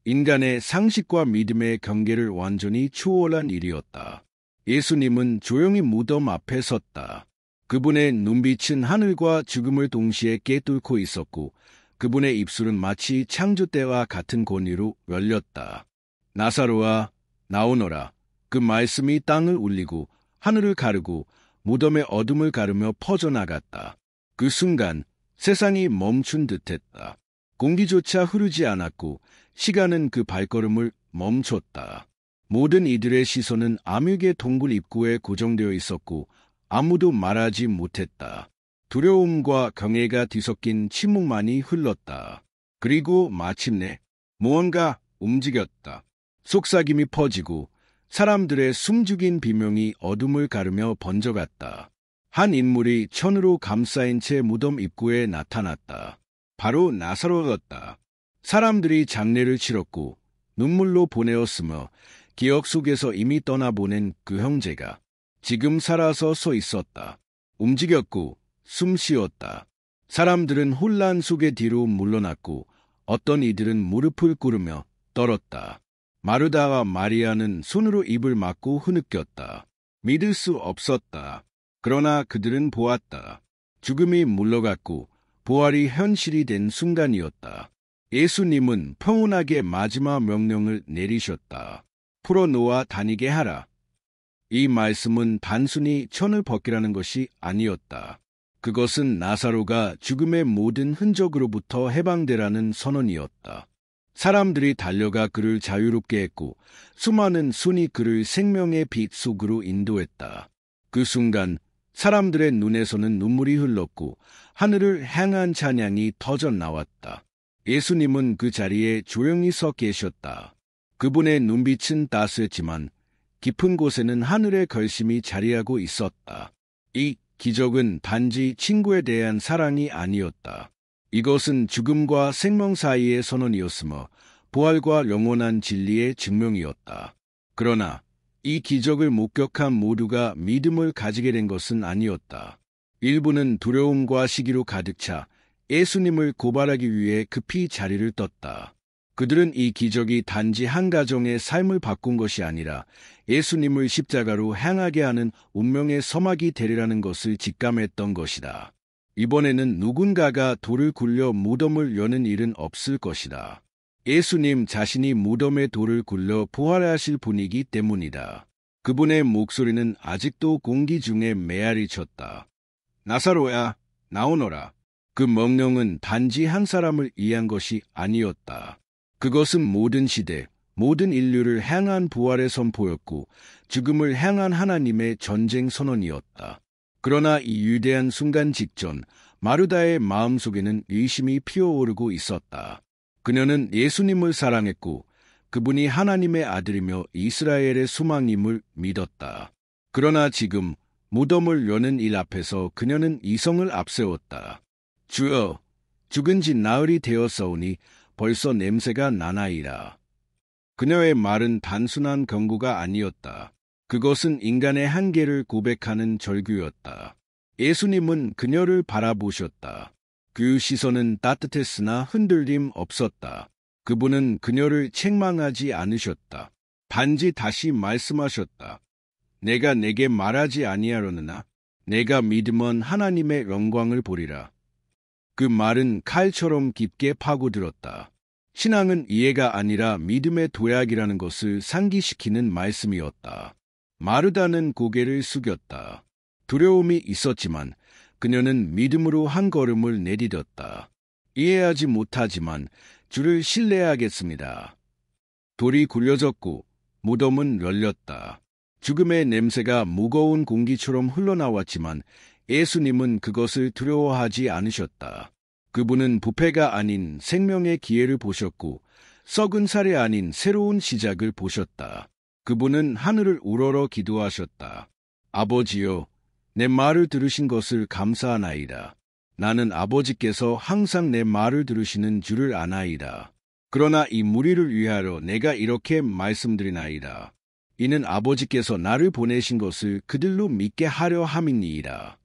인간의 상식과 믿음의 경계를 완전히 초월한 일이었다. 예수님은 조용히 무덤 앞에 섰다. 그분의 눈빛은 하늘과 죽음을 동시에 꿰뚫고 있었고 그분의 입술은 마치 창조 때와 같은 권위로 열렸다. 나사로아, 나오너라. 그 말씀이 땅을 울리고 하늘을 가르고 무덤의 어둠을 가르며 퍼져나갔다. 그 순간 세상이 멈춘 듯했다. 공기조차 흐르지 않았고 시간은 그 발걸음을 멈췄다. 모든 이들의 시선은 암흑의 동굴 입구에 고정되어 있었고 아무도 말하지 못했다. 두려움과 경외가 뒤섞인 침묵만이 흘렀다. 그리고 마침내 무언가 움직였다. 속삭임이 퍼지고 사람들의 숨죽인 비명이 어둠을 가르며 번져갔다. 한 인물이 천으로 감싸인 채 무덤 입구에 나타났다. 바로 나사로였다. 사람들이 장례를 치렀고 눈물로 보내었으며 기억 속에서 이미 떠나보낸 그 형제가 지금 살아서 서 있었다. 움직였고 숨 쉬었다. 사람들은 혼란 속에 뒤로 물러났고 어떤 이들은 무릎을 꿇으며 떨었다. 마르다와 마리아는 손으로 입을 막고 흐느꼈다. 믿을 수 없었다. 그러나 그들은 보았다. 죽음이 물러갔고 부활이 현실이 된 순간이었다. 예수님은 평온하게 마지막 명령을 내리셨다. 풀어놓아 다니게 하라. 이 말씀은 단순히 천을 벗기라는 것이 아니었다. 그것은 나사로가 죽음의 모든 흔적으로부터 해방되라는 선언이었다. 사람들이 달려가 그를 자유롭게 했고 수많은 손이 그를 생명의 빛 속으로 인도했다. 그 순간 사람들의 눈에서는 눈물이 흘렀고 하늘을 향한 찬양이 터져나왔다. 예수님은 그 자리에 조용히 서 계셨다. 그분의 눈빛은 따스했지만 깊은 곳에는 하늘의 결심이 자리하고 있었다. 이 기적은 단지 친구에 대한 사랑이 아니었다. 이것은 죽음과 생명 사이의 선언이었으며 부활과 영원한 진리의 증명이었다. 그러나 이 기적을 목격한 모두가 믿음을 가지게 된 것은 아니었다. 일부는 두려움과 시기로 가득 차 예수님을 고발하기 위해 급히 자리를 떴다. 그들은 이 기적이 단지 한 가정의 삶을 바꾼 것이 아니라 예수님을 십자가로 향하게 하는 운명의 서막이 되리라는 것을 직감했던 것이다. 이번에는 누군가가 돌을 굴려 무덤을 여는 일은 없을 것이다. 예수님 자신이 무덤에 돌을 굴려 부활하실 분이기 때문이다. 그분의 목소리는 아직도 공기 중에 메아리 쳤다. 나사로야, 나오너라. 그 명령은 단지 한 사람을 위한 것이 아니었다. 그것은 모든 시대, 모든 인류를 향한 부활의 선포였고 죽음을 향한 하나님의 전쟁 선언이었다. 그러나 이 위대한 순간 직전 마르다의 마음속에는 의심이 피어오르고 있었다. 그녀는 예수님을 사랑했고 그분이 하나님의 아들이며 이스라엘의 소망임을 믿었다. 그러나 지금 무덤을 여는 일 앞에서 그녀는 이성을 앞세웠다. 주여, 죽은 지 나흘이 되었사오니 벌써 냄새가 나나이다. 그녀의 말은 단순한 경고가 아니었다. 그것은 인간의 한계를 고백하는 절규였다. 예수님은 그녀를 바라보셨다. 그 시선은 따뜻했으나 흔들림 없었다. 그분은 그녀를 책망하지 않으셨다. 단지 다시 말씀하셨다. 내가 내게 말하지 아니하려느나 내가 믿으면 하나님의 영광을 보리라. 그 말은 칼처럼 깊게 파고들었다. 신앙은 이해가 아니라 믿음의 도약이라는 것을 상기시키는 말씀이었다. 마르다는 고개를 숙였다. 두려움이 있었지만 그녀는 믿음으로 한 걸음을 내디뎠다. 이해하지 못하지만 주를 신뢰하겠습니다. 돌이 굴려졌고 무덤은 열렸다. 죽음의 냄새가 무거운 공기처럼 흘러나왔지만 예수님은 그것을 두려워하지 않으셨다. 그분은 부패가 아닌 생명의 기회를 보셨고 썩은 살이 아닌 새로운 시작을 보셨다. 그분은 하늘을 우러러 기도하셨다. 아버지여, 내 말을 들으신 것을 감사하나이다. 나는 아버지께서 항상 내 말을 들으시는 줄을 아나이다. 그러나 이 무리를 위하여 내가 이렇게 말씀드리나이다. 이는 아버지께서 나를 보내신 것을 그들로 믿게 하려 함이니이다.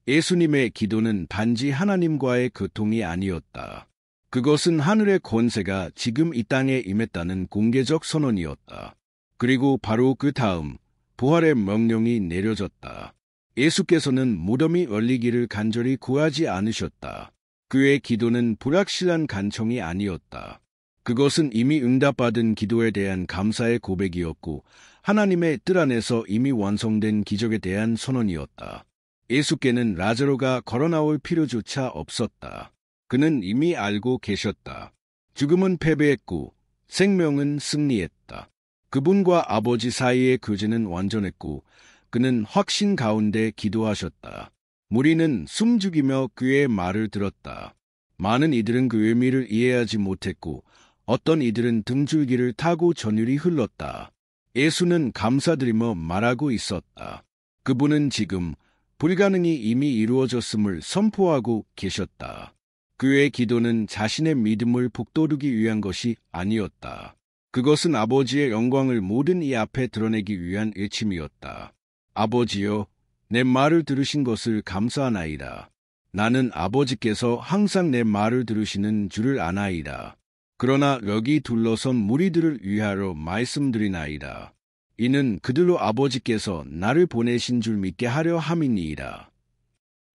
예수님의 기도는 단지 하나님과의 교통이 아니었다. 그것은 하늘의 권세가 지금 이 땅에 임했다는 공개적 선언이었다. 그리고 바로 그 다음 부활의 명령이 내려졌다. 예수께서는 무덤이 열리기를 간절히 구하지 않으셨다. 그의 기도는 불확실한 간청이 아니었다. 그것은 이미 응답받은 기도에 대한 감사의 고백이었고 하나님의 뜻 안에서 이미 완성된 기적에 대한 선언이었다. 예수께는 라자로가 걸어나올 필요조차 없었다. 그는 이미 알고 계셨다. 죽음은 패배했고 생명은 승리했다. 그분과 아버지 사이의 교제는 완전했고 그는 확신 가운데 기도하셨다. 무리는 숨죽이며 그의 말을 들었다. 많은 이들은 그 의미를 이해하지 못했고 어떤 이들은 등줄기를 타고 전율이 흘렀다. 예수는 감사드리며 말하고 있었다. 그분은 지금 불가능이 이미 이루어졌음을 선포하고 계셨다. 그의 기도는 자신의 믿음을 북돋우기 위한 것이 아니었다. 그것은 아버지의 영광을 모든 이 앞에 드러내기 위한 외침이었다. 아버지여, 내 말을 들으신 것을 감사하나이다. 나는 아버지께서 항상 내 말을 들으시는 줄을 아나이다. 그러나 여기 둘러선 무리들을 위하여 말씀드리나이다. 이는 그들로 아버지께서 나를 보내신 줄 믿게 하려 함이니이다.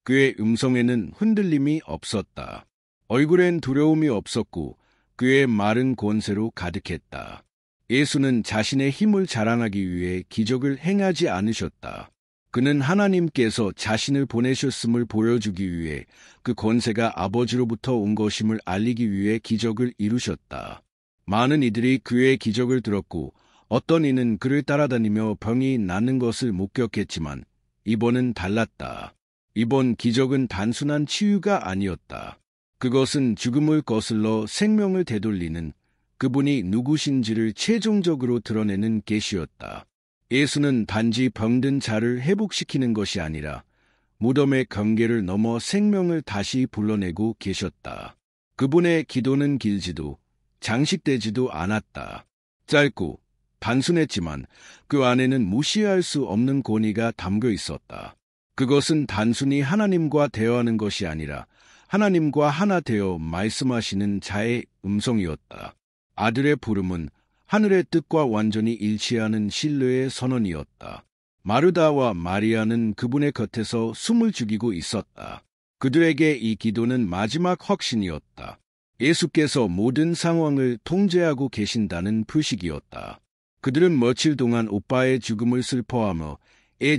그의 음성에는 흔들림이 없었다. 얼굴엔 두려움이 없었고 그의 말은 권세로 가득했다. 예수는 자신의 힘을 자랑하기 위해 기적을 행하지 않으셨다. 그는 하나님께서 자신을 보내셨음을 보여주기 위해 그 권세가 아버지로부터 온 것임을 알리기 위해 기적을 이루셨다. 많은 이들이 그의 기적을 들었고 어떤 이는 그를 따라다니며 병이 낫는 것을 목격했지만 이번은 달랐다. 이번 기적은 단순한 치유가 아니었다. 그것은 죽음을 거슬러 생명을 되돌리는 그분이 누구신지를 최종적으로 드러내는 계시였다. 예수는 단지 병든 자를 회복시키는 것이 아니라 무덤의 경계를 넘어 생명을 다시 불러내고 계셨다. 그분의 기도는 길지도 장식되지도 않았다. 짧고 단순했지만 그 안에는 무시할 수 없는 권위가 담겨 있었다. 그것은 단순히 하나님과 대화하는 것이 아니라 하나님과 하나 되어 말씀하시는 자의 음성이었다. 아들의 부름은 하늘의 뜻과 완전히 일치하는 신뢰의 선언이었다. 마르다와 마리아는 그분의 곁에서 숨을 죽이고 있었다. 그들에게 이 기도는 마지막 확신이었다. 예수께서 모든 상황을 통제하고 계신다는 표식이었다. 그들은 며칠 동안 오빠의 죽음을 슬퍼하며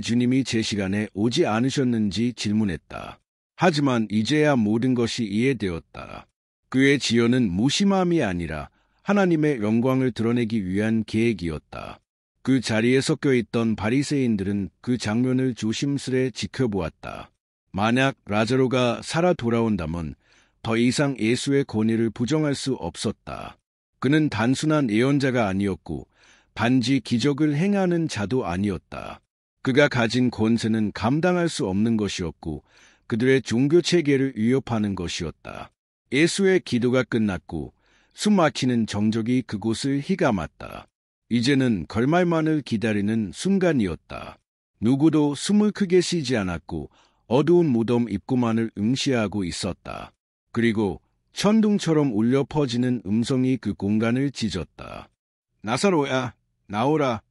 주님이 제 시간에 오지 않으셨는지 질문했다. 하지만 이제야 모든 것이 이해되었다. 그의 지연은 무심함이 아니라 하나님의 영광을 드러내기 위한 계획이었다. 그 자리에 섞여 있던 바리새인들은 그 장면을 조심스레 지켜보았다. 만약 라자로가 살아 돌아온다면 더 이상 예수의 권위를 부정할 수 없었다. 그는 단순한 예언자가 아니었고 단지 기적을 행하는 자도 아니었다. 그가 가진 권세는 감당할 수 없는 것이었고 그들의 종교 체계를 위협하는 것이었다. 예수의 기도가 끝났고 숨 막히는 정적이 그곳을 휘감았다. 이제는 걸말만을 기다리는 순간이었다. 누구도 숨을 크게 쉬지 않았고 어두운 무덤 입구만을 응시하고 있었다. 그리고 천둥처럼 울려 퍼지는 음성이 그 공간을 찢었다. 나사로야, 나오라.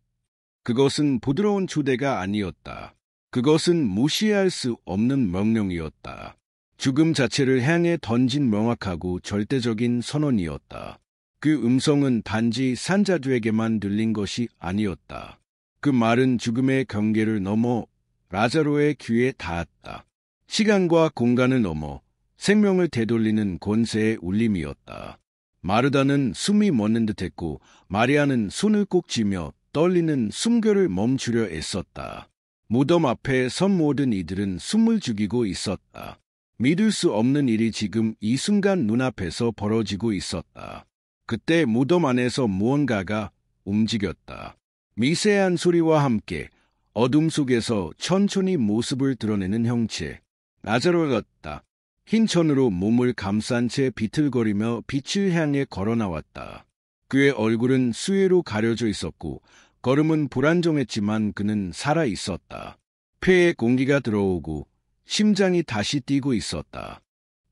그것은 부드러운 초대가 아니었다. 그것은 무시할 수 없는 명령이었다. 죽음 자체를 향해 던진 명확하고 절대적인 선언이었다. 그 음성은 단지 산자들에게만 들린 것이 아니었다. 그 말은 죽음의 경계를 넘어 라자로의 귀에 닿았다. 시간과 공간을 넘어 생명을 되돌리는 권세의 울림이었다. 마르다는 숨이 멎는 듯했고 마리아는 손을 꼭 쥐며 떨리는 숨결을 멈추려 애썼다. 무덤 앞에 선 모든 이들은 숨을 죽이고 있었다. 믿을 수 없는 일이 지금 이 순간 눈앞에서 벌어지고 있었다. 그때 무덤 안에서 무언가가 움직였다. 미세한 소리와 함께 어둠 속에서 천천히 모습을 드러내는 형체. 라자로였다. 흰 천으로 몸을 감싼 채 비틀거리며 빛을 향해 걸어 나왔다. 그의 얼굴은 수해로 가려져 있었고 걸음은 불안정했지만 그는 살아 있었다. 폐에 공기가 들어오고 심장이 다시 뛰고 있었다.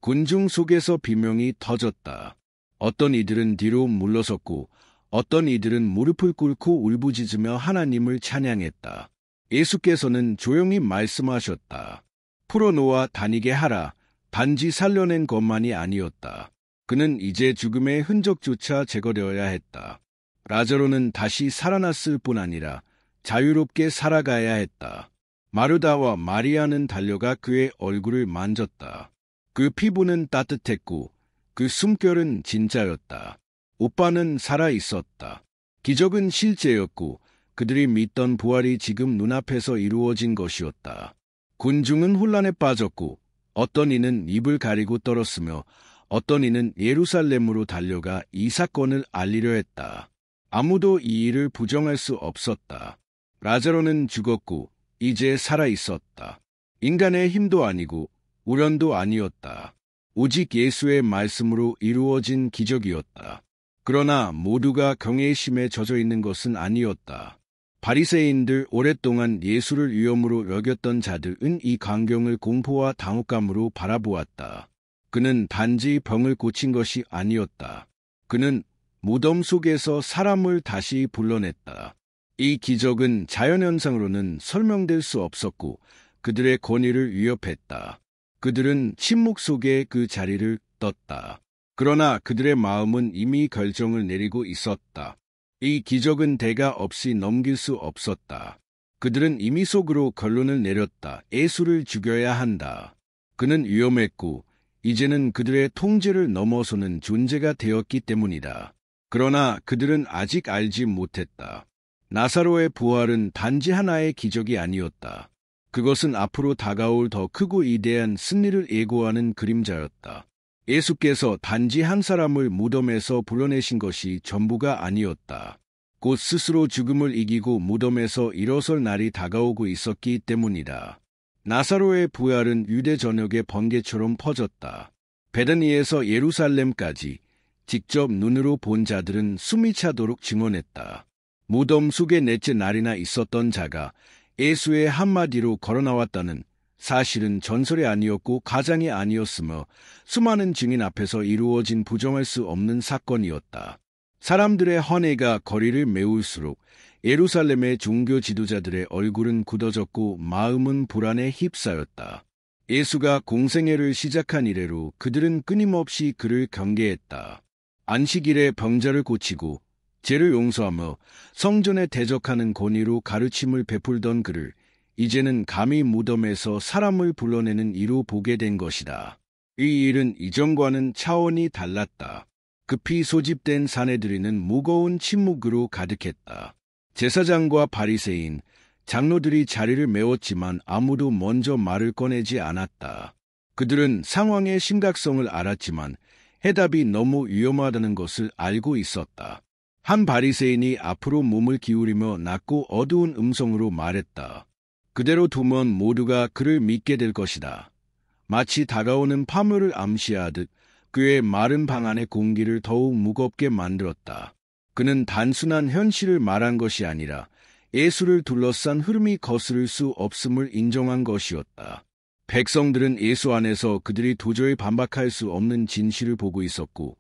군중 속에서 비명이 터졌다. 어떤 이들은 뒤로 물러섰고 어떤 이들은 무릎을 꿇고 울부짖으며 하나님을 찬양했다. 예수께서는 조용히 말씀하셨다. 풀어놓아 다니게 하라. 단지 살려낸 것만이 아니었다. 그는 이제 죽음의 흔적조차 제거되어야 했다. 라자로는 다시 살아났을 뿐 아니라 자유롭게 살아가야 했다. 마르다와 마리아는 달려가 그의 얼굴을 만졌다. 그 피부는 따뜻했고 그 숨결은 진짜였다. 오빠는 살아 있었다. 기적은 실제였고 그들이 믿던 부활이 지금 눈앞에서 이루어진 것이었다. 군중은 혼란에 빠졌고 어떤 이는 입을 가리고 떨었으며 어떤 이는 예루살렘으로 달려가 이 사건을 알리려 했다. 아무도 이 일을 부정할 수 없었다. 라자로는 죽었고 이제 살아 있었다. 인간의 힘도 아니고 우연도 아니었다. 오직 예수의 말씀으로 이루어진 기적이었다. 그러나 모두가 경외심에 젖어 있는 것은 아니었다. 바리새인들, 오랫동안 예수를 위험으로 여겼던 자들은 이 광경을 공포와 당혹감으로 바라보았다. 그는 단지 병을 고친 것이 아니었다. 그는 무덤 속에서 사람을 다시 불러냈다. 이 기적은 자연현상으로는 설명될 수 없었고 그들의 권위를 위협했다. 그들은 침묵 속에 그 자리를 떴다. 그러나 그들의 마음은 이미 결정을 내리고 있었다. 이 기적은 대가 없이 넘길 수 없었다. 그들은 이미 속으로 결론을 내렸다. 예수를 죽여야 한다. 그는 위험했고 이제는 그들의 통제를 넘어서는 존재가 되었기 때문이다. 그러나 그들은 아직 알지 못했다. 나사로의 부활은 단지 하나의 기적이 아니었다. 그것은 앞으로 다가올 더 크고 위대한 승리를 예고하는 그림자였다. 예수께서 단지 한 사람을 무덤에서 불러내신 것이 전부가 아니었다. 곧 스스로 죽음을 이기고 무덤에서 일어설 날이 다가오고 있었기 때문이다. 나사로의 부활은 유대 전역의 번개처럼 퍼졌다. 베다니에서 예루살렘까지 직접 눈으로 본 자들은 숨이 차도록 증언했다. 무덤 속에 넷째 날이나 있었던 자가 예수의 한마디로 걸어나왔다는 사실은 전설이 아니었고 가장이 아니었으며 수많은 증인 앞에서 이루어진 부정할 수 없는 사건이었다. 사람들의 헌해가 거리를 메울수록 예루살렘의 종교 지도자들의 얼굴은 굳어졌고 마음은 불안에 휩싸였다. 예수가 공생애를 시작한 이래로 그들은 끊임없이 그를 경계했다. 안식일에 병자를 고치고 죄를 용서하며 성전에 대적하는 권위로 가르침을 베풀던 그를 이제는 감히 무덤에서 사람을 불러내는 이로 보게 된 것이다. 이 일은 이전과는 차원이 달랐다. 급히 소집된 사내들이는 무거운 침묵으로 가득했다. 제사장과 바리새인, 장로들이 자리를 메웠지만 아무도 먼저 말을 꺼내지 않았다. 그들은 상황의 심각성을 알았지만 해답이 너무 위험하다는 것을 알고 있었다. 한 바리새인이 앞으로 몸을 기울이며 낮고 어두운 음성으로 말했다. 그대로 두면 모두가 그를 믿게 될 것이다. 마치 다가오는 파멸을 암시하듯 그의 마른 방 안의 공기를 더욱 무겁게 만들었다. 그는 단순한 현실을 말한 것이 아니라 예수를 둘러싼 흐름이 거스를 수 없음을 인정한 것이었다. 백성들은 예수 안에서 그들이 도저히 반박할 수 없는 진실을 보고 있었고,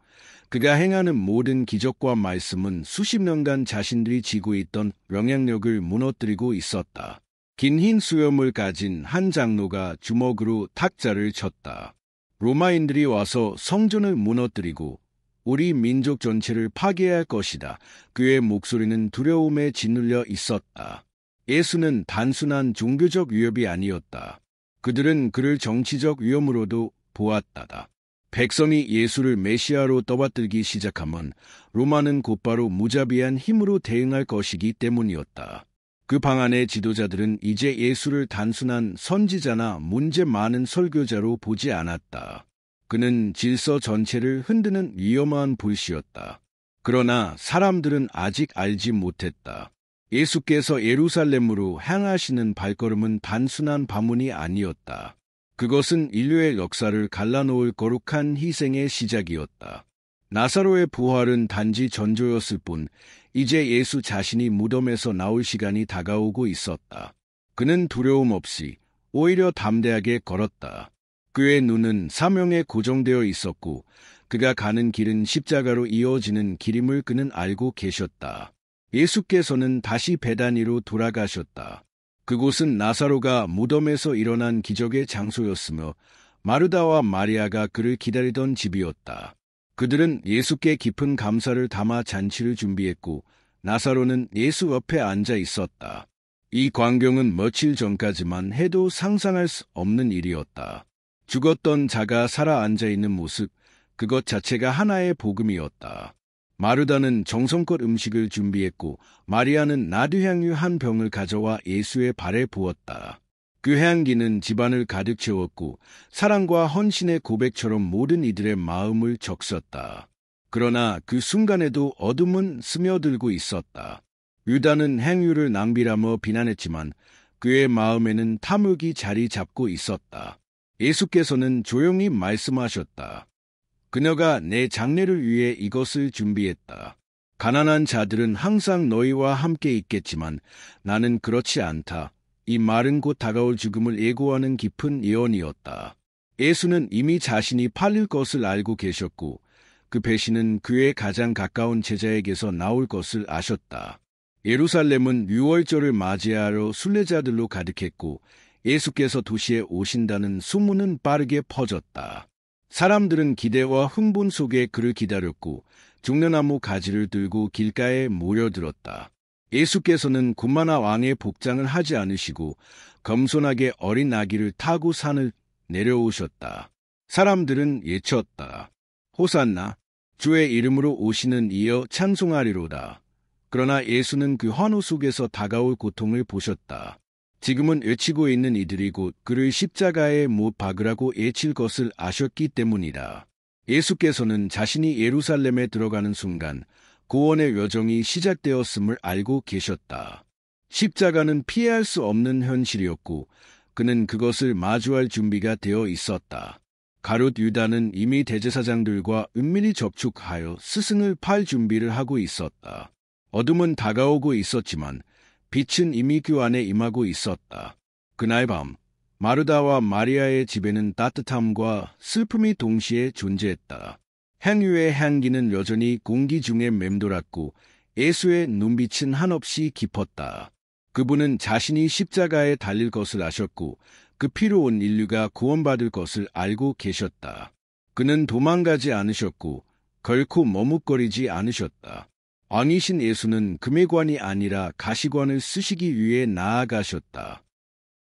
그가 행하는 모든 기적과 말씀은 수십 년간 자신들이 지고 있던 영향력을 무너뜨리고 있었다. 긴 흰 수염을 가진 한 장로가 주먹으로 탁자를 쳤다. 로마인들이 와서 성전을 무너뜨리고 우리 민족 전체를 파괴할 것이다. 그의 목소리는 두려움에 짓눌려 있었다. 예수는 단순한 종교적 위협이 아니었다. 그들은 그를 정치적 위험으로도 보았다. 백성이 예수를 메시아로 떠받들기 시작하면 로마는 곧바로 무자비한 힘으로 대응할 것이기 때문이었다. 그 방 안의 지도자들은 이제 예수를 단순한 선지자나 문제 많은 설교자로 보지 않았다. 그는 질서 전체를 흔드는 위험한 불씨였다. 그러나 사람들은 아직 알지 못했다. 예수께서 예루살렘으로 향하시는 발걸음은 단순한 방문이 아니었다. 그것은 인류의 역사를 갈라놓을 거룩한 희생의 시작이었다. 나사로의 부활은 단지 전조였을 뿐, 이제 예수 자신이 무덤에서 나올 시간이 다가오고 있었다. 그는 두려움 없이 오히려 담대하게 걸었다. 그의 눈은 사명에 고정되어 있었고 그가 가는 길은 십자가로 이어지는 길임을 그는 알고 계셨다. 예수께서는 다시 베다니로 돌아가셨다. 그곳은 나사로가 무덤에서 일어난 기적의 장소였으며 마르다와 마리아가 그를 기다리던 집이었다. 그들은 예수께 깊은 감사를 담아 잔치를 준비했고 나사로는 예수 옆에 앉아 있었다. 이 광경은 며칠 전까지만 해도 상상할 수 없는 일이었다. 죽었던 자가 살아 앉아있는 모습, 그것 자체가 하나의 복음이었다. 마르다는 정성껏 음식을 준비했고 마리아는 나드향유 한 병을 가져와 예수의 발에 부었다. 그 향기는 집안을 가득 채웠고 사랑과 헌신의 고백처럼 모든 이들의 마음을 적셨다. 그러나 그 순간에도 어둠은 스며들고 있었다. 유다는 향유를 낭비라며 비난했지만 그의 마음에는 탐욕이 자리 잡고 있었다. 예수께서는 조용히 말씀하셨다. 그녀가 내 장례를 위해 이것을 준비했다. 가난한 자들은 항상 너희와 함께 있겠지만 나는 그렇지 않다. 이 말은 곧 다가올 죽음을 예고하는 깊은 예언이었다. 예수는 이미 자신이 팔릴 것을 알고 계셨고 그 배신은 그의 가장 가까운 제자에게서 나올 것을 아셨다. 예루살렘은 유월절을 맞이하러 순례자들로 가득했고 예수께서 도시에 오신다는 소문은 빠르게 퍼졌다. 사람들은 기대와 흥분 속에 그를 기다렸고 종려나무 가지를 들고 길가에 모여들었다. 예수께서는 군마나 왕의 복장을 하지 않으시고 겸손하게 어린 아기를 타고 산을 내려오셨다. 사람들은 예쳤다. 호산나, 주의 이름으로 오시는 이여 찬송하리로다. 그러나 예수는 그 환호 속에서 다가올 고통을 보셨다. 지금은 외치고 있는 이들이 곧 그를 십자가에 못 박으라고 예칠 것을 아셨기 때문이다. 예수께서는 자신이 예루살렘에 들어가는 순간 구원의 여정이 시작되었음을 알고 계셨다. 십자가는 피할 수 없는 현실이었고 그는 그것을 마주할 준비가 되어 있었다. 가룟 유다는 이미 대제사장들과 은밀히 접촉하여 스승을 팔 준비를 하고 있었다. 어둠은 다가오고 있었지만 빛은 이미 그 안에 임하고 있었다. 그날 밤 마르다와 마리아의 집에는 따뜻함과 슬픔이 동시에 존재했다. 향유의 향기는 여전히 공기 중에 맴돌았고 예수의 눈빛은 한없이 깊었다. 그분은 자신이 십자가에 달릴 것을 아셨고 그 피로 온 인류가 구원받을 것을 알고 계셨다. 그는 도망가지 않으셨고 결코 머뭇거리지 않으셨다. 왕이신 예수는 금혜관이 아니라 가시관을 쓰시기 위해 나아가셨다.